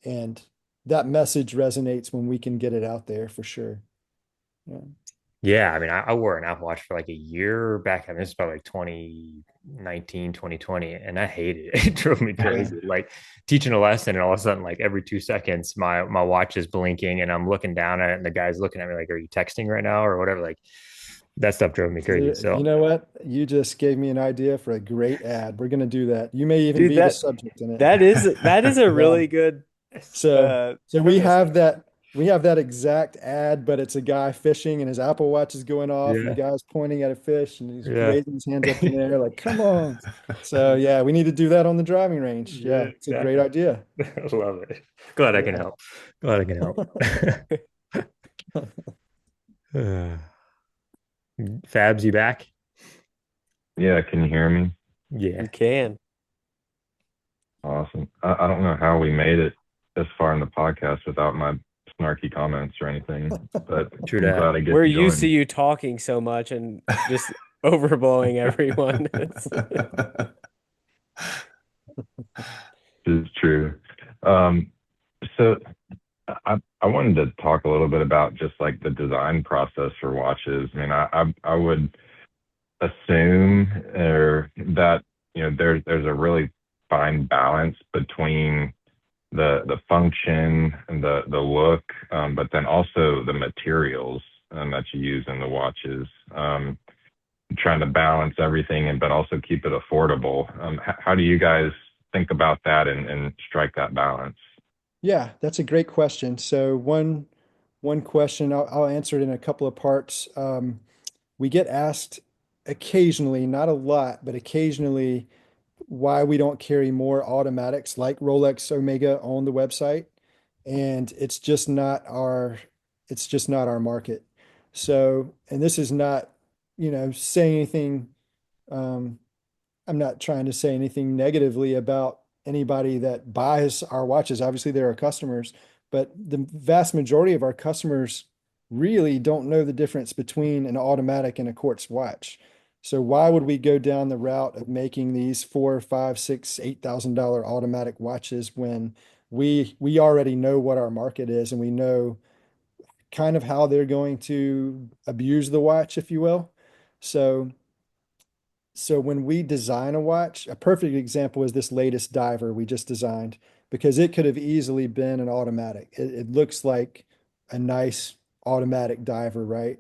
and that message resonates when we can get it out there for sure. Yeah. Yeah, I mean, I wore an Apple Watch for like a year back. I mean, this is probably like 2019, 2020, and I hated it. It drove me Yeah. crazy. Like teaching a lesson, and all of a sudden, like every 2 seconds, my watch is blinking, and I'm looking down at it, and the guy's looking at me like, "Are you texting right now?" or whatever. Like that stuff drove me crazy. You So know what? You just gave me an idea for a great ad. We're going to do that. You may even Dude, be the subject in it. that is a Yeah. really good So, so premise. we have that exact ad, but it's a guy fishing and his Apple Watch is going off and the yeah, guy's pointing at a fish and he's yeah, raising his hands up in the air like, come on. So yeah, we need to do that on the driving range. yeah, Yeah, it's a great exactly. idea. I love it. Glad I can Yeah. help. Glad I can help. Uh, Fabs, you back? Yeah, can you hear me? Yeah. You can. Awesome. I don't know how we made it this far in the podcast without my snarky comments or anything, but True I'm that. glad I get We're to used to join. you talking so much and just overblowing everyone. This is true. Um, so I wanted to talk a little bit about just like the design process for watches. I mean, I would assume or that there's a really fine balance between the function and the look, but then also the materials that you use in the watches. Trying to balance everything and but also keep it affordable. How do you guys think about that and strike that balance? Yeah, that's a great question. So one question, I'll answer it in a couple of parts. We get asked occasionally, not a lot, but occasionally, why we don't carry more automatics like Rolex Omega on the website. And it's just not our market. So, and this is not, saying anything, um, I'm not trying to say anything negatively about anybody that buys our watches. Obviously, they're our customers, but the vast majority of our customers really don't know the difference between an automatic and a quartz watch. So why would we go down the route of making these four, five, six, $8,000 automatic watches when we already know what our market is and we know kind of how they're going to abuse the watch, if you will. So so when we design a watch, a perfect example is this latest diver we just designed because it could have easily been an automatic. It looks like a nice automatic diver, right?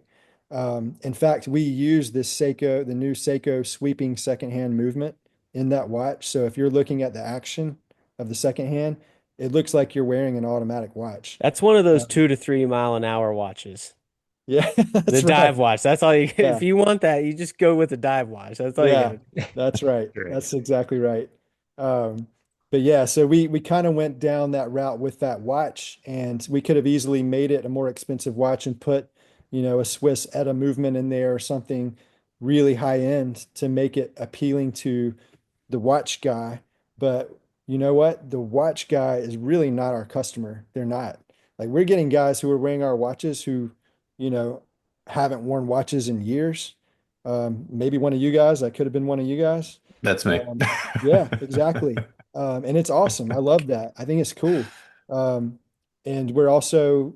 In fact, we use the new Seiko sweeping second hand movement in that watch. So if you're looking at the action of the second hand, it looks like you're wearing an automatic watch. That's one of those Um, 2 to 3 mile an hour watches. yeah, The that's right. dive watch. That's all you if Yeah. you want that, you just go with the dive watch. That's all you Yeah, gotta that's right. Great. That's exactly right. Um, but yeah, so we kind of went down that route with that watch, and we could have easily made it a more expensive watch and put, a Swiss ETA movement in there or something really high end to make it appealing to the watch guy. But, you know what? The watch guy is really not our customer. They're not. Like we're getting guys who are wearing our watches who, you know, haven't worn watches in years. Maybe one of you guys, that could have been one of you guys. That's me. Um, yeah, exactly. And it's awesome. I love that. I think it's cool. Um, and we're also,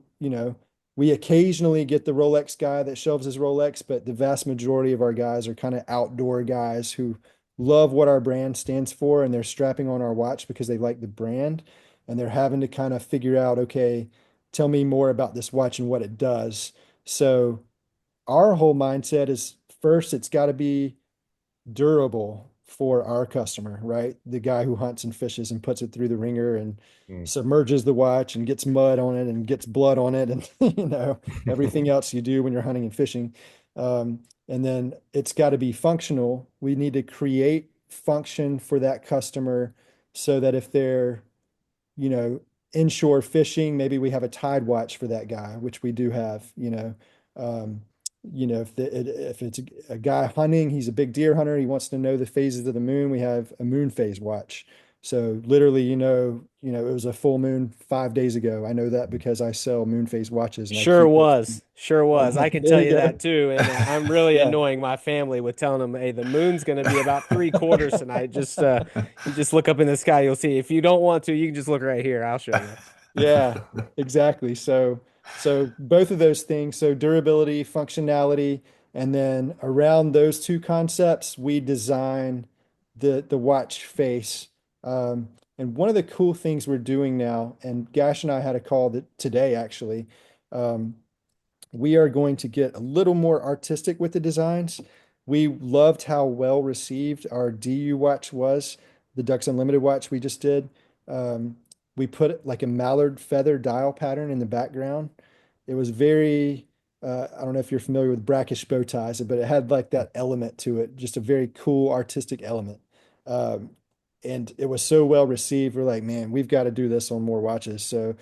we occasionally get the Rolex guy that shelves his Rolex, but the vast majority of our guys are kind of outdoor guys who love what our brand stands for and they're strapping on our watch because they like the brand and they're having to kind of figure out, okay, tell me more about this watch and what it does. So our whole mindset is first, it's got to be durable for our customer, right? The guy who hunts and fishes and puts it through the ringer and Mm. submerges the watch and gets mud on it and gets blood on it and everything else you do when you're hunting and fishing. And then it's got to be functional. We need to create function for that customer so that if they're you know, inshore fishing, maybe we have a tide watch for that guy, which we do have, Um, if it's a guy hunting, he's a big deer hunter, he wants to know the phases of the moon, we have a moon phase watch. So literally, it was a full moon 5 days ago. I know that because I sell moon phase watches and I Sure keep it. was. Sure was. I can There tell you you go. that too. And I'm really Yeah. annoying my family with telling them, hey, the moon's going to be about 3/4 tonight. You just look up in the sky. You'll see. If you don't want to, you can just look right here. I'll show you. Yeah, exactly. So both of those things, so durability, functionality, and then around those two concepts, we design the watch face. And one of the cool things we're doing now, and Gash and I had a call that today actually. Um, we are going to get a little more artistic with the designs. We loved how well received our DU watch was, the Ducks Unlimited watch we just did. We put like a mallard feather dial pattern in the background. It was very, I don't know if you're familiar with brackish bow ties, but it had like that element to it, just a very cool artistic element. Um, and it was so well received. We're like, man, we've got to do this on more watches. So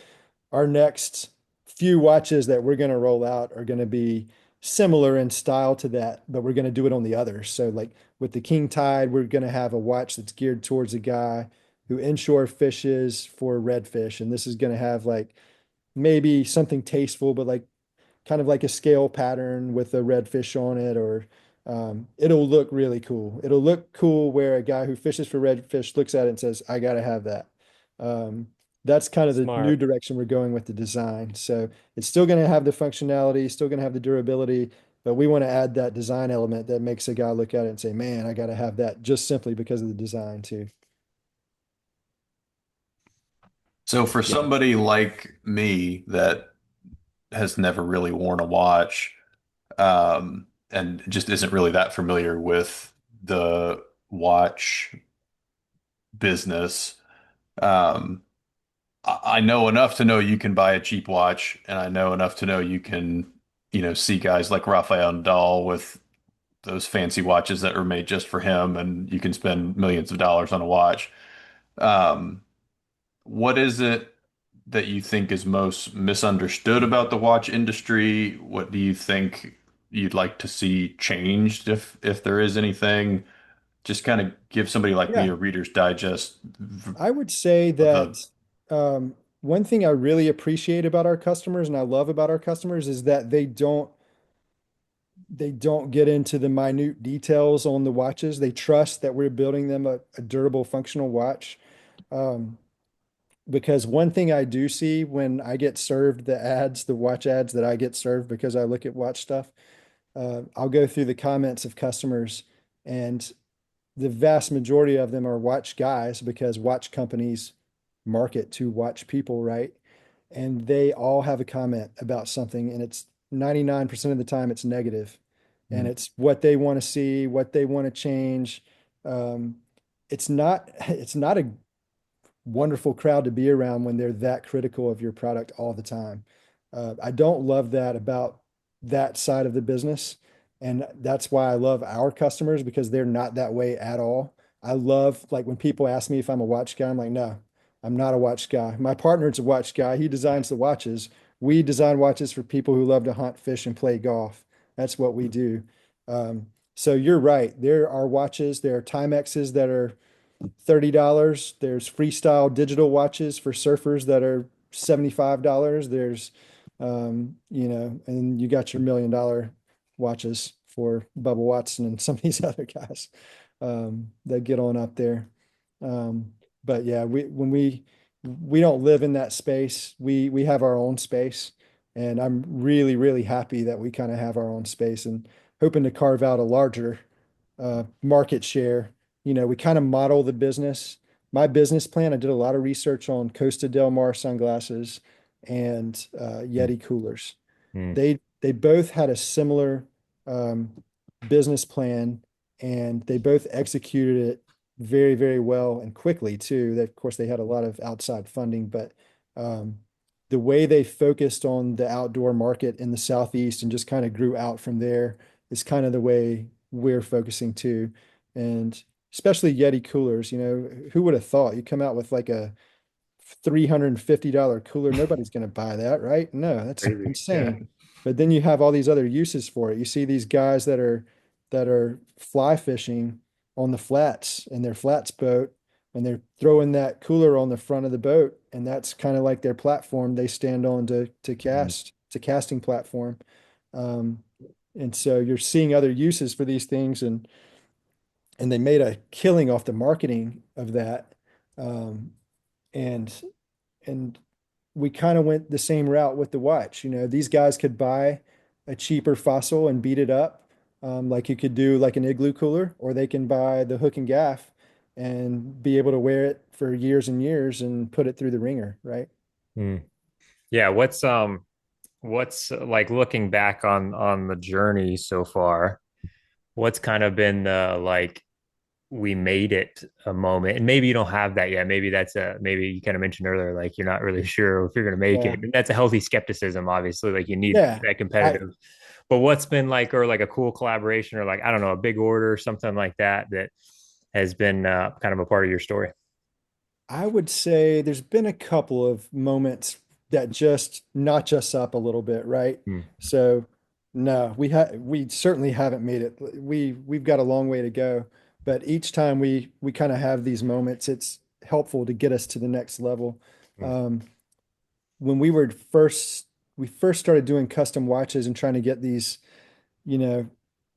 our next few watches that we're going to roll out are going to be similar in style to that, but we're going to do it on the others. So, like with the King Tide, we're going to have a watch that's geared towards a guy who inshore fishes for redfish. And this is going to have like maybe something tasteful, but like kind of like a scale pattern with a redfish on it, or it'll look really cool. It'll look cool where a guy who fishes for redfish looks at it and says, I gotta have that. Um, that's kind of the new Smart. direction we're going with the design. So it's still going to have the functionality, still going to have the durability, but we want to add that design element that makes a guy look at it and say, man, I got to have that just simply because of the design too. So for Yeah. somebody like me that has never really worn a watch, and just isn't really that familiar with the watch business, um, I know enough to know you can buy a cheap watch, and I know enough to know you can, see guys like Rafael Nadal with those fancy watches that are made just for him, and you can spend millions of dollars on a watch. Um, what is it that you think is most misunderstood about the watch industry? What do you think you'd like to see changed, if there is anything? Just kind of give somebody like me Yeah. a Reader's Digest I would say of the. that one thing I really appreciate about our customers and I love about our customers is that they don't get into the minute details on the watches. They trust that we're building them a durable, functional watch. Um, because one thing I do see when I get served the ads, the watch ads that I get served because I look at watch stuff, I'll go through the comments of customers, and the vast majority of them are watch guys because watch companies market to watch people, right? And they all have a comment about something, and it's 99% of the time it's negative. And it's what they want to see, what they want to change. Um, it's not a wonderful crowd to be around when they're that critical of your product all the time. I don't love that about that side of the business. And that's why I love our customers because they're not that way at all. I love like when people ask me if I'm a watch guy, I'm like, no, I'm not a watch guy. My partner's a watch guy. He designs the watches. We design watches for people who love to hunt, fish, and play golf. That's what we do. So you're right. There are watches, there are Timexes that are $30. There's freestyle digital watches for surfers that are $75. There's, and you got your $1 million watches for Bubba Watson and some of these other guys that get on up there. But yeah, we don't live in that space. We have our own space, and I'm really, really happy that we kind of have our own space and hoping to carve out a larger market share. We kind of model the business. My business plan, I did a lot of research on Costa Del Mar sunglasses and Mm, Yeti coolers. mm, They both had a similar um, business plan, and they both executed it very, very well and quickly too. Of course, they had a lot of outside funding, but um, the way they focused on the outdoor market in the Southeast and just kind of grew out from there is kind of the way we're focusing too. And especially Yeti coolers, who would have thought you come out with like a $350 cooler? Nobody's going to buy that, right? No, that's crazy. Yeah. insane. But then you have all these other uses for it. You see these guys that are fly fishing on the flats in their flats boat, and they're throwing that cooler on the front of the boat, and that's kind of like their platform they stand on to Mm, cast. It's a casting platform. Um, and so you're seeing other uses for these things, and they made a killing off the marketing of that. Um, and and we kind of went the same route with the watch. These guys could buy a cheaper fossil and beat it up, like you could do like an igloo cooler, or they can buy the hook and gaff and be able to wear it for years and years and put it through the ringer, right? mm. Yeah. What's like looking back on the journey so far? What's kind of been the like we made it a moment, and maybe you don't have that yet. Maybe that's a maybe you kind of mentioned earlier, like you're not really sure if you're going to make it. Yeah. And that's a healthy skepticism, obviously. Like you need Yeah. that I competitive. But what's been like, or like a cool collaboration, or like I don't know, a big order, or something like that that has been kind of a part of your story. I would say there's been a couple of moments that just notch us up a little bit, right? Hmm. So no, we certainly haven't made it. We've got a long way to go, but each time we kind of have these moments, it's helpful to get us to the next level. Hmm. Um, when we first started doing custom watches and trying to get you know,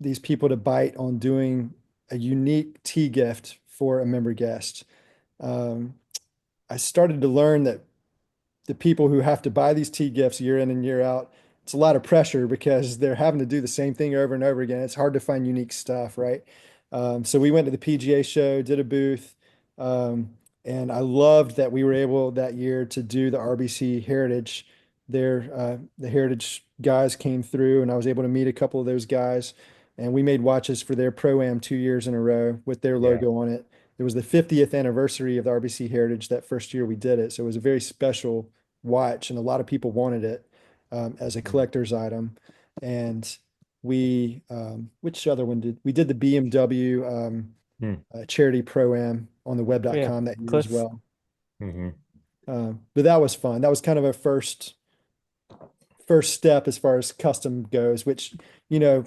these people to bite on doing a unique tea gift for a member guest. Um, I started to learn that the people who have to buy these tea gifts year in and year out, it's a lot of pressure because they're having to do the same thing over and over again. It's hard to find unique stuff, right? So we went to the PGA show, did a booth, um, and I loved that we were able that year to do the RBC Heritage. The Heritage guys came through, and I was able to meet a couple of those guys, and we made watches for their Pro-Am 2 years in a row with their Yeah. logo on it. It was the 50th anniversary of the RBC Heritage that first year we did it. So it was a very special watch, and a lot of people wanted it as a Hmm. collector's item. And which other one did we did the BMW Hmm. charity pro-am on the Oh yeah, web.com that year as Cliff. well. Hmm. But that was fun. That was kind of a first step as far as custom goes, which, you know,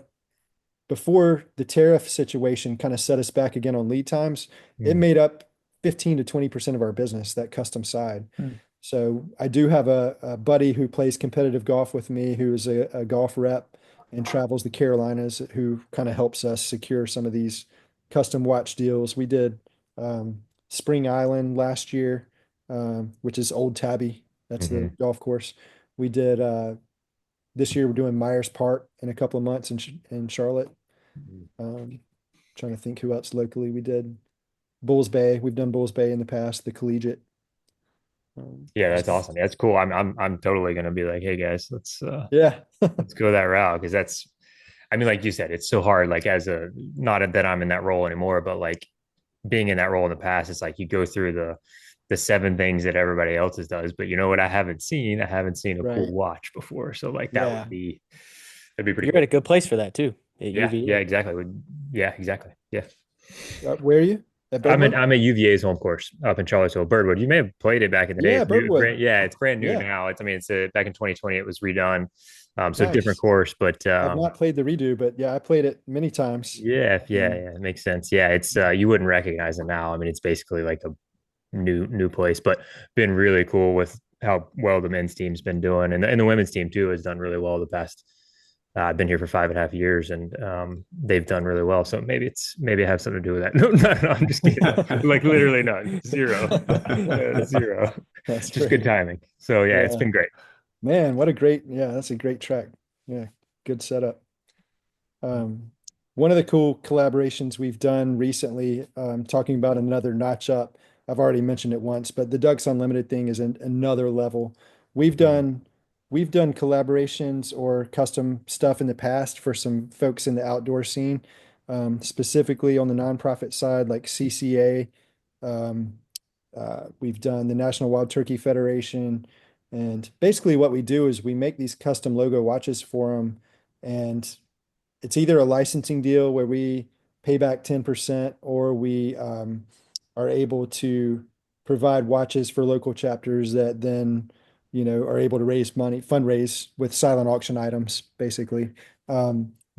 before the tariff situation kind of set us back again on lead times, it Hmm. made up 15 to 20% of our business, that custom side. Hmm. So I do have a buddy who plays competitive golf with me, who is a golf rep and travels the Carolinas, who kind of helps us secure some of these custom watch deals. We did Spring Island last year, which is Old Tabby. That's the Hmm. golf course. We did this year. We're doing Myers Park in a couple of months in Charlotte. Um, Trying to think who else locally we did. Bulls Bay. We've done Bulls Bay in the past, the collegiate. Yeah, that's So awesome. That's cool. I'm totally gonna be like, hey guys, yeah, let's go that route because that's I mean, like you said, it's so hard. Like as a not that I'm in that role anymore, but like being in that role in the past, it's like you go through the seven things that everybody else's does. But you know what? I haven't seen. I haven't seen a cool right. watch before. So like Yeah. that'd be pretty You're at a cool. good place for that too at Yeah. Yeah. UVA. Exactly. Yeah. Exactly. Yeah. Where are you? at I'm at Birdwood? UVA's home course up in Charlottesville, Birdwood. You may have played it back in the day. Yeah, It's new, Birdwood. yeah, it's brand new Yeah, now. It's back in 2020 it was redone, so different nice. course, but I've not played the redo, but yeah, I played it many times. Um, yeah, it makes sense. Yeah, it's you wouldn't recognize it now. I mean, it's basically like a new place, but been really cool with how well the men's team's been doing, and the women's team too has done really well the past. I've been here for 5.5 years, and they've done really well. So maybe I have something to do with that. No, I'm just kidding. Like literally none, zero, zero. That's Just good great. timing. So yeah, it's Yeah. been great. Man, what a great, yeah, that's a great track. Yeah, good setup. Um, One of the cool collaborations we've done recently, talking about another notch up. I've already mentioned it once, but the Ducks Unlimited thing is another level. We've Mm. done we've done collaborations or custom stuff in the past for some folks in the outdoor scene, specifically on the nonprofit side, like CCA. Um, we've done the National Wild Turkey Federation, and basically what we do is we make these custom logo watches for them, and it's either a licensing deal where we pay back 10% or we are able to provide watches for local chapters that then, are able to raise money, fundraise with silent auction items, basically.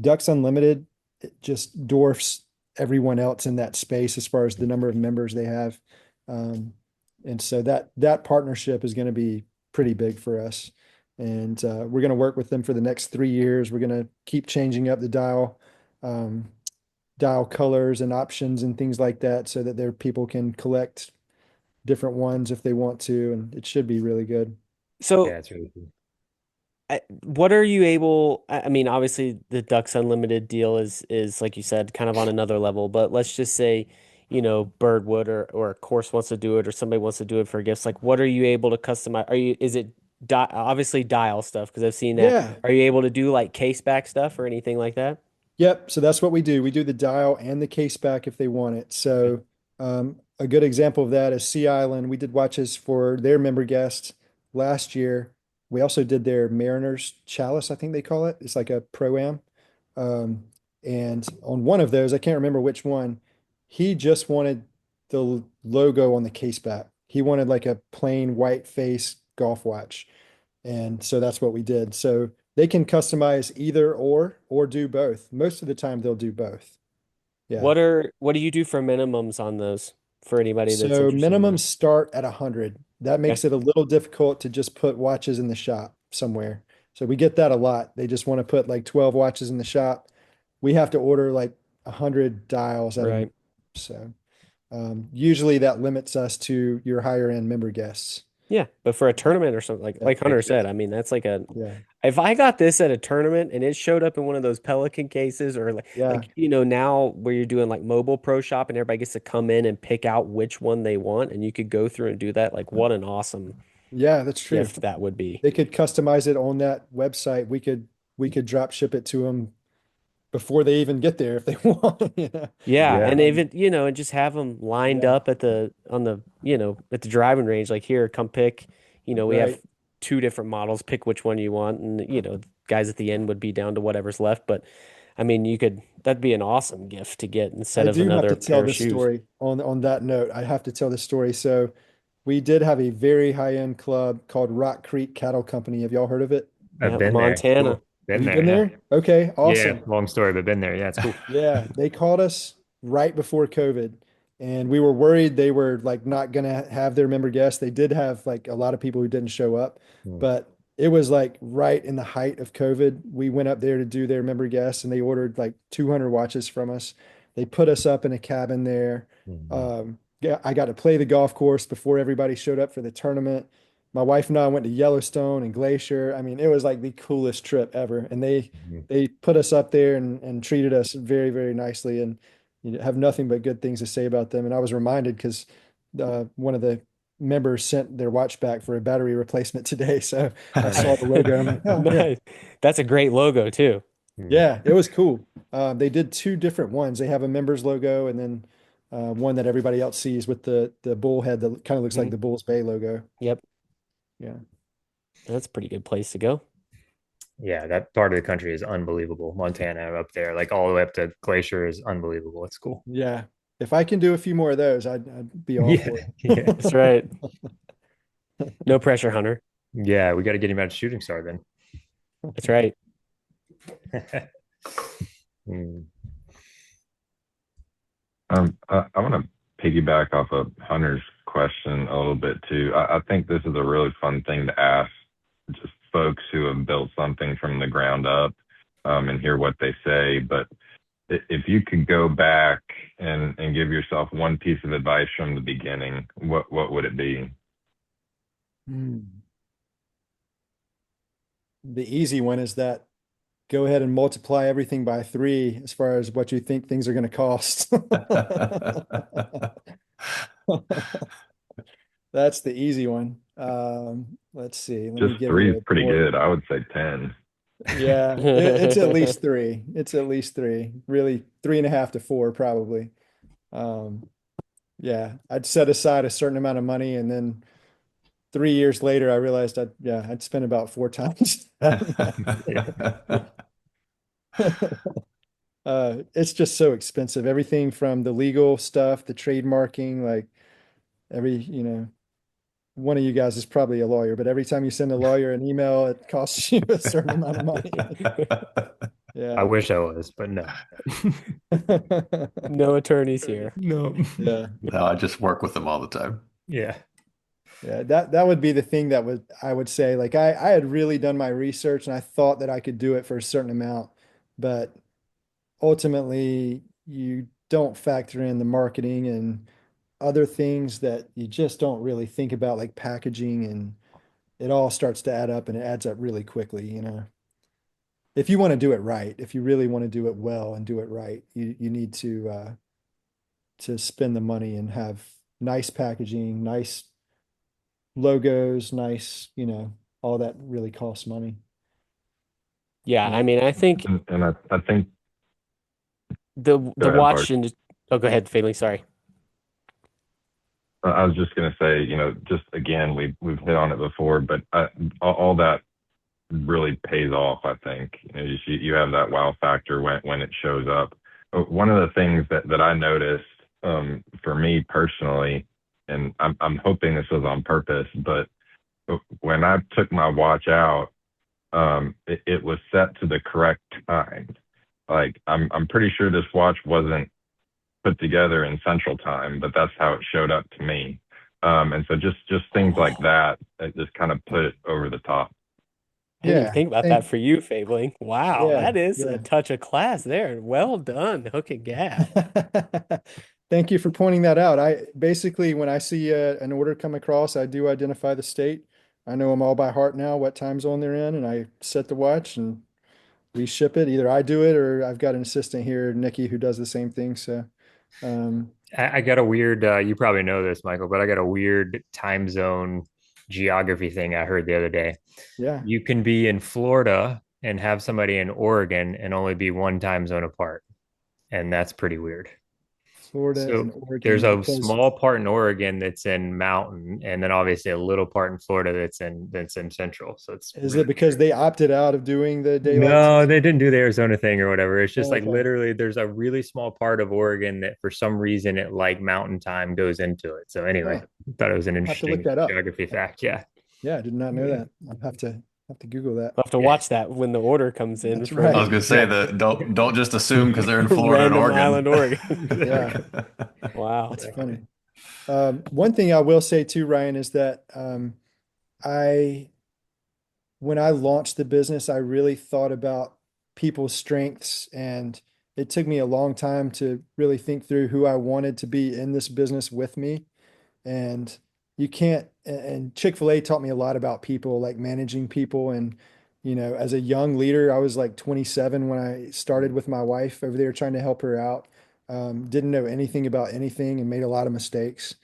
Ducks Unlimited, it just dwarfs everyone else in that space as far as the number of members they have. Um, and so that partnership is going to be pretty big for us. And we're going to work with them for the next 3 years. We're going to keep changing up the um, dial colors and options and things like that so that their people can collect different ones if they want to. And it should be really good. Yeah, So it's really cool. what are you able, I mean, obviously the Ducks Unlimited deal is like you said, kind of on another level, but let's just say, Birdwood or a course wants to do it or somebody wants to do it for gifts. Like what are you able to customize? Is it di obviously dial stuff because I've seen that. Yeah. Are you able to do like case back stuff or anything like that? Yep. So that's what we do. We do the dial and the case back if they want it. Okay. So a good example of that is Sea Island. We did watches for their member guests last year. We also did their Mariners Chalice, I think they call it. It's like a pro-am. Um, and on one of those, I can't remember which one, he just wanted the logo on the case back. He wanted like a plain white face golf watch. And so that's what we did. So they can customize either or do both. Most of the time they'll do both. Yeah. What do you do for minimums on those for anybody that's So interested in minimums that? start at 100. That Okay. makes it a little difficult to just put watches in the shop somewhere. So we get that a lot. They just want to put like 12 watches in the shop. We have to order like 100 dials at a minimum. Right. So usually that limits us to your higher end member guests. Yeah, but for a tournament or something like Yeah. Hunter said, I mean that's like a Yeah. if I got this at a tournament and it showed up in one of those Pelican cases or Yeah. now where you're doing like mobile pro shop and everybody gets to come in and pick out which one they want and you could go through and do that, like what an awesome Yeah, that's true. gift that would be. They could customize it on that website. We could drop ship it to them before they even get there if they want. Yeah, Yeah, and even and just have them lined Yeah, up at the on the at the driving range. Like here, come pick. We have right. two different models. Pick which one you want, and guys at the end would be down to whatever's left. But I mean, that'd be an awesome gift to get instead I of do have another to tell pair of this shoes. story on that note. I have to tell this story. So we did have a very high-end club called Rock Creek Cattle Company. Have y'all heard of it? I've Yeah, been there. It's Montana. cool. Have Been you there. been Yeah. there? Okay, Yeah. awesome. Long story, but been there. Yeah, it's cool. Yeah, they called us right before COVID, and we were worried they were like not gonna have their member guests. They did have like a lot of people who didn't show up, Mm, but it was like right in the height of COVID. We went up there to do their member guests, and they ordered like 200 watches from us. They put us up in a cabin there. mhm, Yeah, I got to play the golf course before everybody showed up for the tournament. My wife and I went to Yellowstone and Glacier. I mean, it was like the coolest trip ever. And they mhm. they put us up there and treated us very, very nicely and have nothing but good things to say about them. And I was reminded because one of the members sent their watch back for a battery replacement today. So I Oh, saw nice. the logo. I'm like, oh yeah, Nice. That's a great logo too. Mm, yeah, it was cool. They did two different ones. They have a members logo and then one that everybody else sees with the bull head that kind of looks like Mhm. the Bulls Bay logo. Yep, Yeah. that's a pretty good place to go. yeah, that part of the country is unbelievable. Montana up there, like all the way up to Glacier is unbelievable. It's cool. Yeah. If I can do a few more of those, I'd be all Yeah, for yeah, That's it. right. No pressure, Hunter. yeah. We got to get him out of shooting star then. That's right. Hmm. I want to piggyback off of Hunter's question a little bit too. I think this is a really fun thing to ask just folks who have built something from the ground up, and hear what they say. But if you could go back and give yourself one piece of advice from the beginning, what would it be? Hmm. The easy one is that go ahead and multiply everything by three as far as what you think things are going to cost. That's the easy one. Let's see. Let me Just give three you is a pretty more. good. I would say 10. Yeah, it's at least three. It's at least three. Really, 3.5 to 4 probably. Um, yeah, I'd set aside a certain amount of money, and then 3 years later, I realized I'd spend about four times that Yeah. amount. It's just so expensive. Everything from the legal stuff, the trademarking, like one of you guys is probably a lawyer, but every time you send a lawyer an email, it costs you a certain amount of money. I Yeah. wish I was, but no. No attorneys here. No. Yeah. No, I just work with them all the time. Yeah. Yeah. That would be the thing that would I would say, like I had really done my research and I thought that I could do it for a certain amount, but ultimately you don't factor in the marketing and other things that you just don't really think about, like packaging, and it all starts to add up and it adds up really quickly. If you want to do it right, if you really want to do it well and do it right, you need to spend the money and have nice packaging, nice logos, nice, all that really costs money. Yeah, Yeah. I mean, I think And I think, the go ahead, watch Bart. and oh, go ahead, Failing. Sorry. I was just going to say, just again, we've hit on it before, but all that really pays off. I think you have that wow factor when it shows up. One of the things that I noticed, for me personally, and I'm hoping this was on purpose, but when I took my watch out, it was set to the correct time. Like I'm pretty sure this watch wasn't put together in Central Time, but that's how it showed up to me. And so just things like that just kind of put it over the top. I didn't even Yeah. think about that And for you, Fabling. Wow, yeah, that is a yeah. touch of class there. Well done, hook and gaff. Thank you for pointing that out. I basically, when I see an order come across, I do identify the state. I know them all by heart now, what time zone they're in, and I set the watch and we ship it. Either I do it or I've got an assistant here, Nikki, who does the same thing. So, um, I got a weird, you probably know this, Michael, but I got a weird time zone geography thing I heard the other day. yeah, You can be in Florida and have somebody in Oregon and only be one time zone apart. And that's pretty weird. Florida So and there's Oregon, a because small part in Oregon that's in mountain, and then obviously a little part in Florida that's in central. So it's is it really because weird. they opted out of doing the daylight No, saving? they didn't do the Arizona thing or whatever. It's just Oh, like okay. literally there's a really small part of Oregon that for some reason it like mountain time goes into it. So anyway, Huh. thought it was an I'll have to look interesting that up. geography fact. Yeah. Yeah, I did not know Yeah. that. I'll have to Google that. We'll have to Yeah. watch that when the order comes in That's from I was right. gonna say Yeah. that don't just assume because they're in Florida and random Oregon. island, Oregon. Yeah, Exactly. Wow. that's Exactly. funny. One thing I will say too, Ryan, is that I when I launched the business, I really thought about people's strengths, and it took me a long time to really think through who I wanted to be in this business with me. And you can't, and Chick-fil-A taught me a lot about people, like managing people. And, as a young leader, I was like 27 when I started with my wife over there trying to help her out. Didn't know anything about anything and made a lot of mistakes.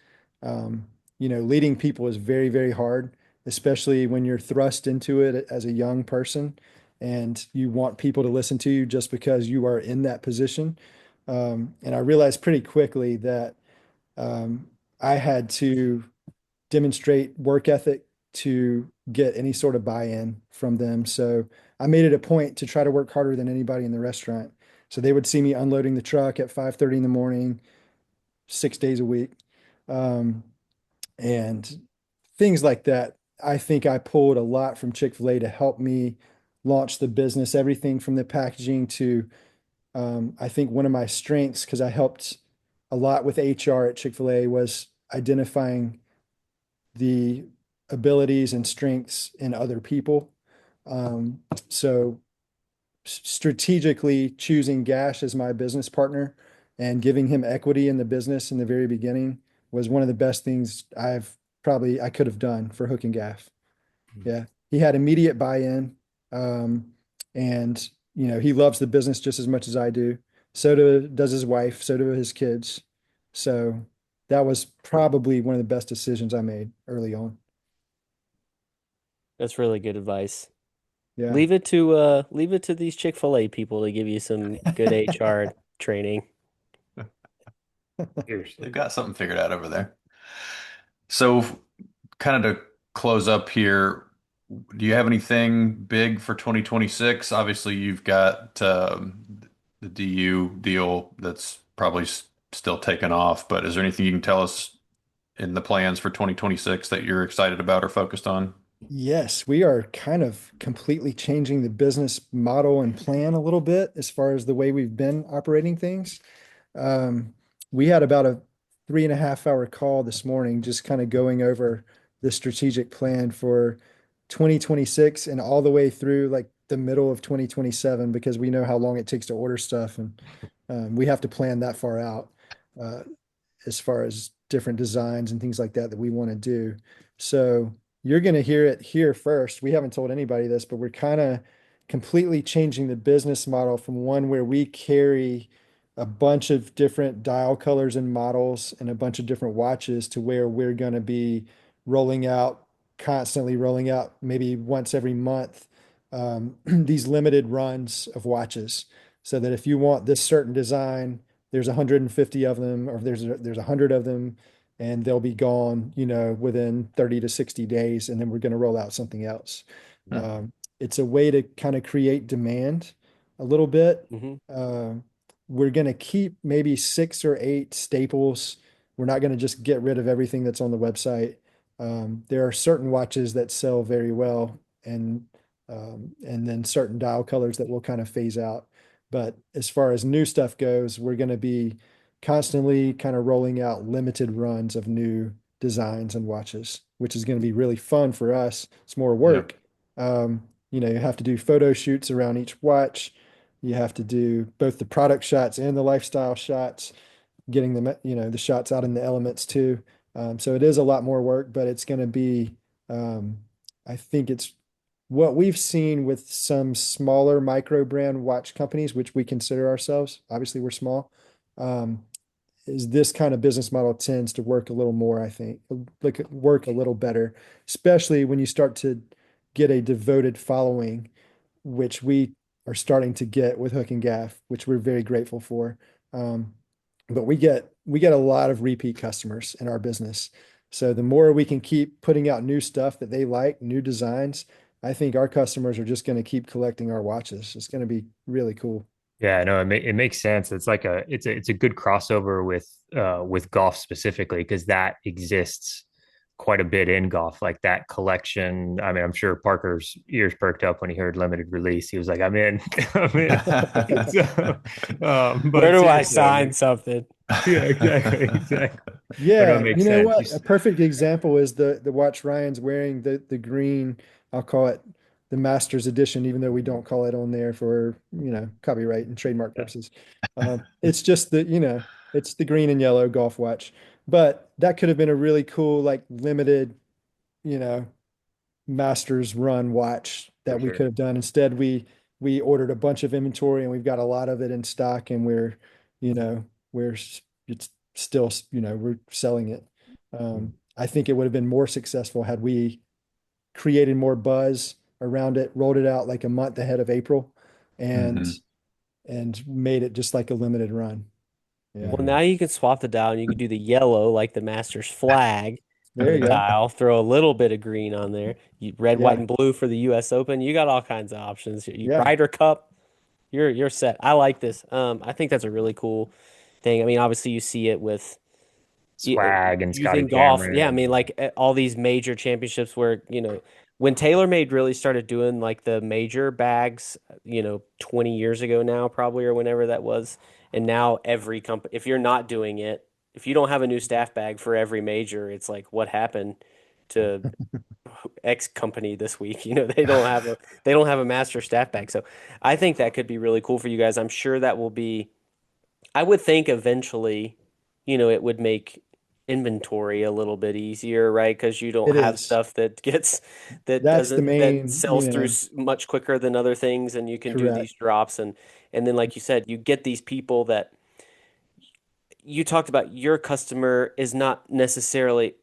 Leading people is very, very hard, especially when you're thrust into it as a young person and you want people to listen to you just because you are in that position. And I realized pretty quickly that um, I had to demonstrate work ethic to get any sort of buy-in from them. So I made it a point to try to work harder than anybody in the restaurant. So they would see me unloading the truck at 5:30 in the morning, 6 days a week. Um, and things like that. I think I pulled a lot from Chick-fil-A to help me launch the business, everything from the packaging to I think one of my strengths, because I helped a lot with HR at Chick-fil-A, was identifying the abilities and strengths in other people. So strategically choosing Gash as my business partner and giving him equity in the business in the very beginning was one of the best things I could have done for Hook and Gaff. Yeah. He had immediate buy-in. Um, and he loves the business just as much as I do. Does his wife, so do his kids. So that was probably one of the best decisions I made early on. That's really good advice. Yeah. Leave it to these Chick-fil-A people to give you some good HR training. They've Seriously. got something figured out over there. So, kind of to close up here, do you have anything big for 2026? Obviously, you've got the DU deal that's probably still taking off, but is there anything you can tell us in the plans for 2026 that you're excited about or focused on? Yes, we are kind of completely changing the business model and plan a little bit as far as the way we've been operating things. Um, we had about a 3.5 hour call this morning, just kind of going over the strategic plan for 2026 and all the way through like the middle of 2027, because we know how long it takes to order stuff, and we have to plan that far out. Uh, as far as different designs and things like that that we want to do. So you're going to hear it here first. We haven't told anybody this, but we're kind of completely changing the business model from one where we carry a bunch of different dial colors and models and a bunch of different watches to where we're going to be rolling out, constantly rolling out, maybe once every month, these limited runs of watches. So that if you want this certain design, there's 150 of them, or there's 100 of them, and they'll be gone, within 30 to 60 days, and then we're going to roll out something else. Hmm. It's a way to kind of create demand a little bit. Hmm. Uh, we're going to keep maybe 6 or 8 staples. We're not going to just get rid of everything that's on the website. There are certain watches that sell very well, and then certain dial colors that will kind of phase out. But as far as new stuff goes, we're going to be constantly kind of rolling out limited runs of new designs and watches, which is going to be really fun for us. It's more Yep. work. You have to do photo shoots around each watch. You have to do both the product shots and the lifestyle shots, getting the shots out in the elements too. So it is a lot more work, but it's going to be, um, I think it's what we've seen with some smaller micro brand watch companies, which we consider ourselves. Obviously, we're small. Um, is this kind of business model tends to work a little more, I think, like work a little better, especially when you start to get a devoted following, which we are starting to get with Hook and Gaff, which we're very grateful for. Um, but we get a lot of repeat customers in our business. So the more we can keep putting out new stuff that they like, new designs, I think our customers are just going to keep collecting our watches. It's going to be really cool. Yeah, no, it makes sense. It's a good crossover with golf specifically because that exists quite a bit in golf, like that collection. I mean, I'm sure Parker's ears perked up when he heard limited release. He was like, "I'm in, I'm in." So, Where but do I seriously, I sign mean, something? yeah, exactly, exactly. But no, it Yeah, you makes know sense. what? A perfect example is the watch Ryan's wearing, the green, I'll call it the Masters edition, even though we don't call it on there for, copyright and trademark Yeah, purposes. It's just it's the green and yellow golf watch. But that could have been a really cool, like limited, you know, Masters run watch for that we sure. could have done. Instead, we ordered a bunch of inventory and we've got a lot of it in stock, and you know, it's still, we're selling it. I think it would have been more successful had we created more buzz around it, rolled it out like a month ahead of April, and Hmm. made it just like a limited run. Yeah. Well, now you can swap the dial and you can do the yellow like the Masters flag for There the you go. dial. Throw a little bit of green on there. Red, white, Yeah. and blue for the U.S. Open. You got all kinds of options. Yeah. Ryder Cup. You're set. I like this. I think that's a really cool thing. I mean, obviously you see it with Swag and Scotty using golf. Yeah, I Cameron. mean, like all these major championships where, when TaylorMade really started doing like the major bags, 20 years ago now, probably, or whenever that was. And now every company, if you're not doing it, if you don't have a new staff bag for every major, it's like, what happened to X company this week? They don't have a master staff bag. So I think that could be really cool for you guys. I'm sure that will be. I would think eventually, it would make inventory a little bit easier, right? Because you don't It have is. stuff that That's the doesn't that main, sells through much quicker than other things, and you can do these correct. drops, and then like you said, you get these people that you talked about. Your customer is not necessarily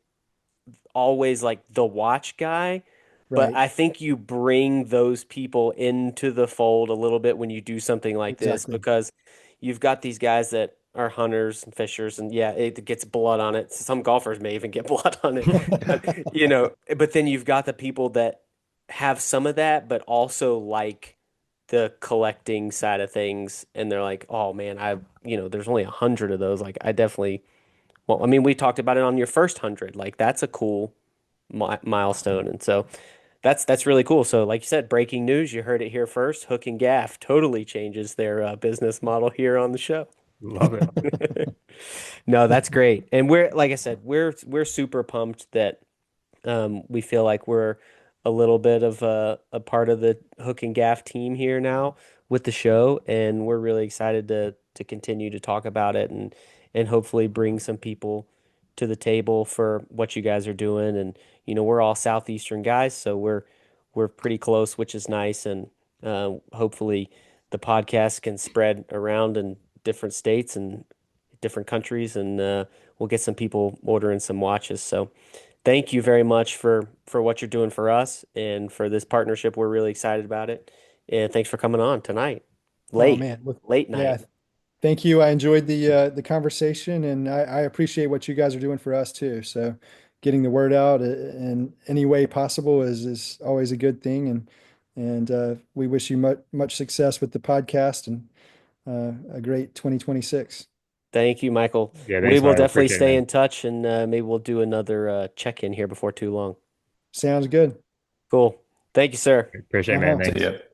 always like the watch guy, but Right. I think you bring those people into the fold a little bit when you do something like this Exactly. because you've got these guys that are hunters and fishers, and yeah, it gets blood on it. Some golfers may even get blood on it, but, but then you've got the people that have some of that, but also like the collecting side of things, and they're like, oh man, there's only 100 of those. Like, I definitely, well, I mean, we talked about it on your first 100. Like, that's a cool milestone. And so that's really cool. So like you said, breaking news, you heard it here first. Hook and Gaff totally changes their business model here on the show. Love it. No, that's great. And like I said, we're super pumped that we feel like we're a little bit of a part of the Hook and Gaff team here now with the show, and we're really excited to continue to talk about it and hopefully bring some people to the table for what you guys are doing. And we're all Southeastern guys, so we're pretty close, which is nice. And hopefully the podcast can spread around in different states and different countries, and we'll get some people ordering some watches. So thank you very much for what you're doing for us and for this partnership. We're really excited about it. And thanks for coming on tonight. Oh Late, man. Well, late yeah. night. Thank you. I enjoyed the conversation, and I appreciate what you guys are doing for us too. So, getting the word out in any way possible is always a good thing, and we wish you much success with the podcast and a great 2026. Thank you, Michael. Yeah, We thanks, will Michael. definitely Appreciate it, stay man. in touch, and maybe we'll do another check-in here before too long. Sounds good. Cool. Thank you, sir. Appreciate it, man. Uh-huh. See Thanks. ya.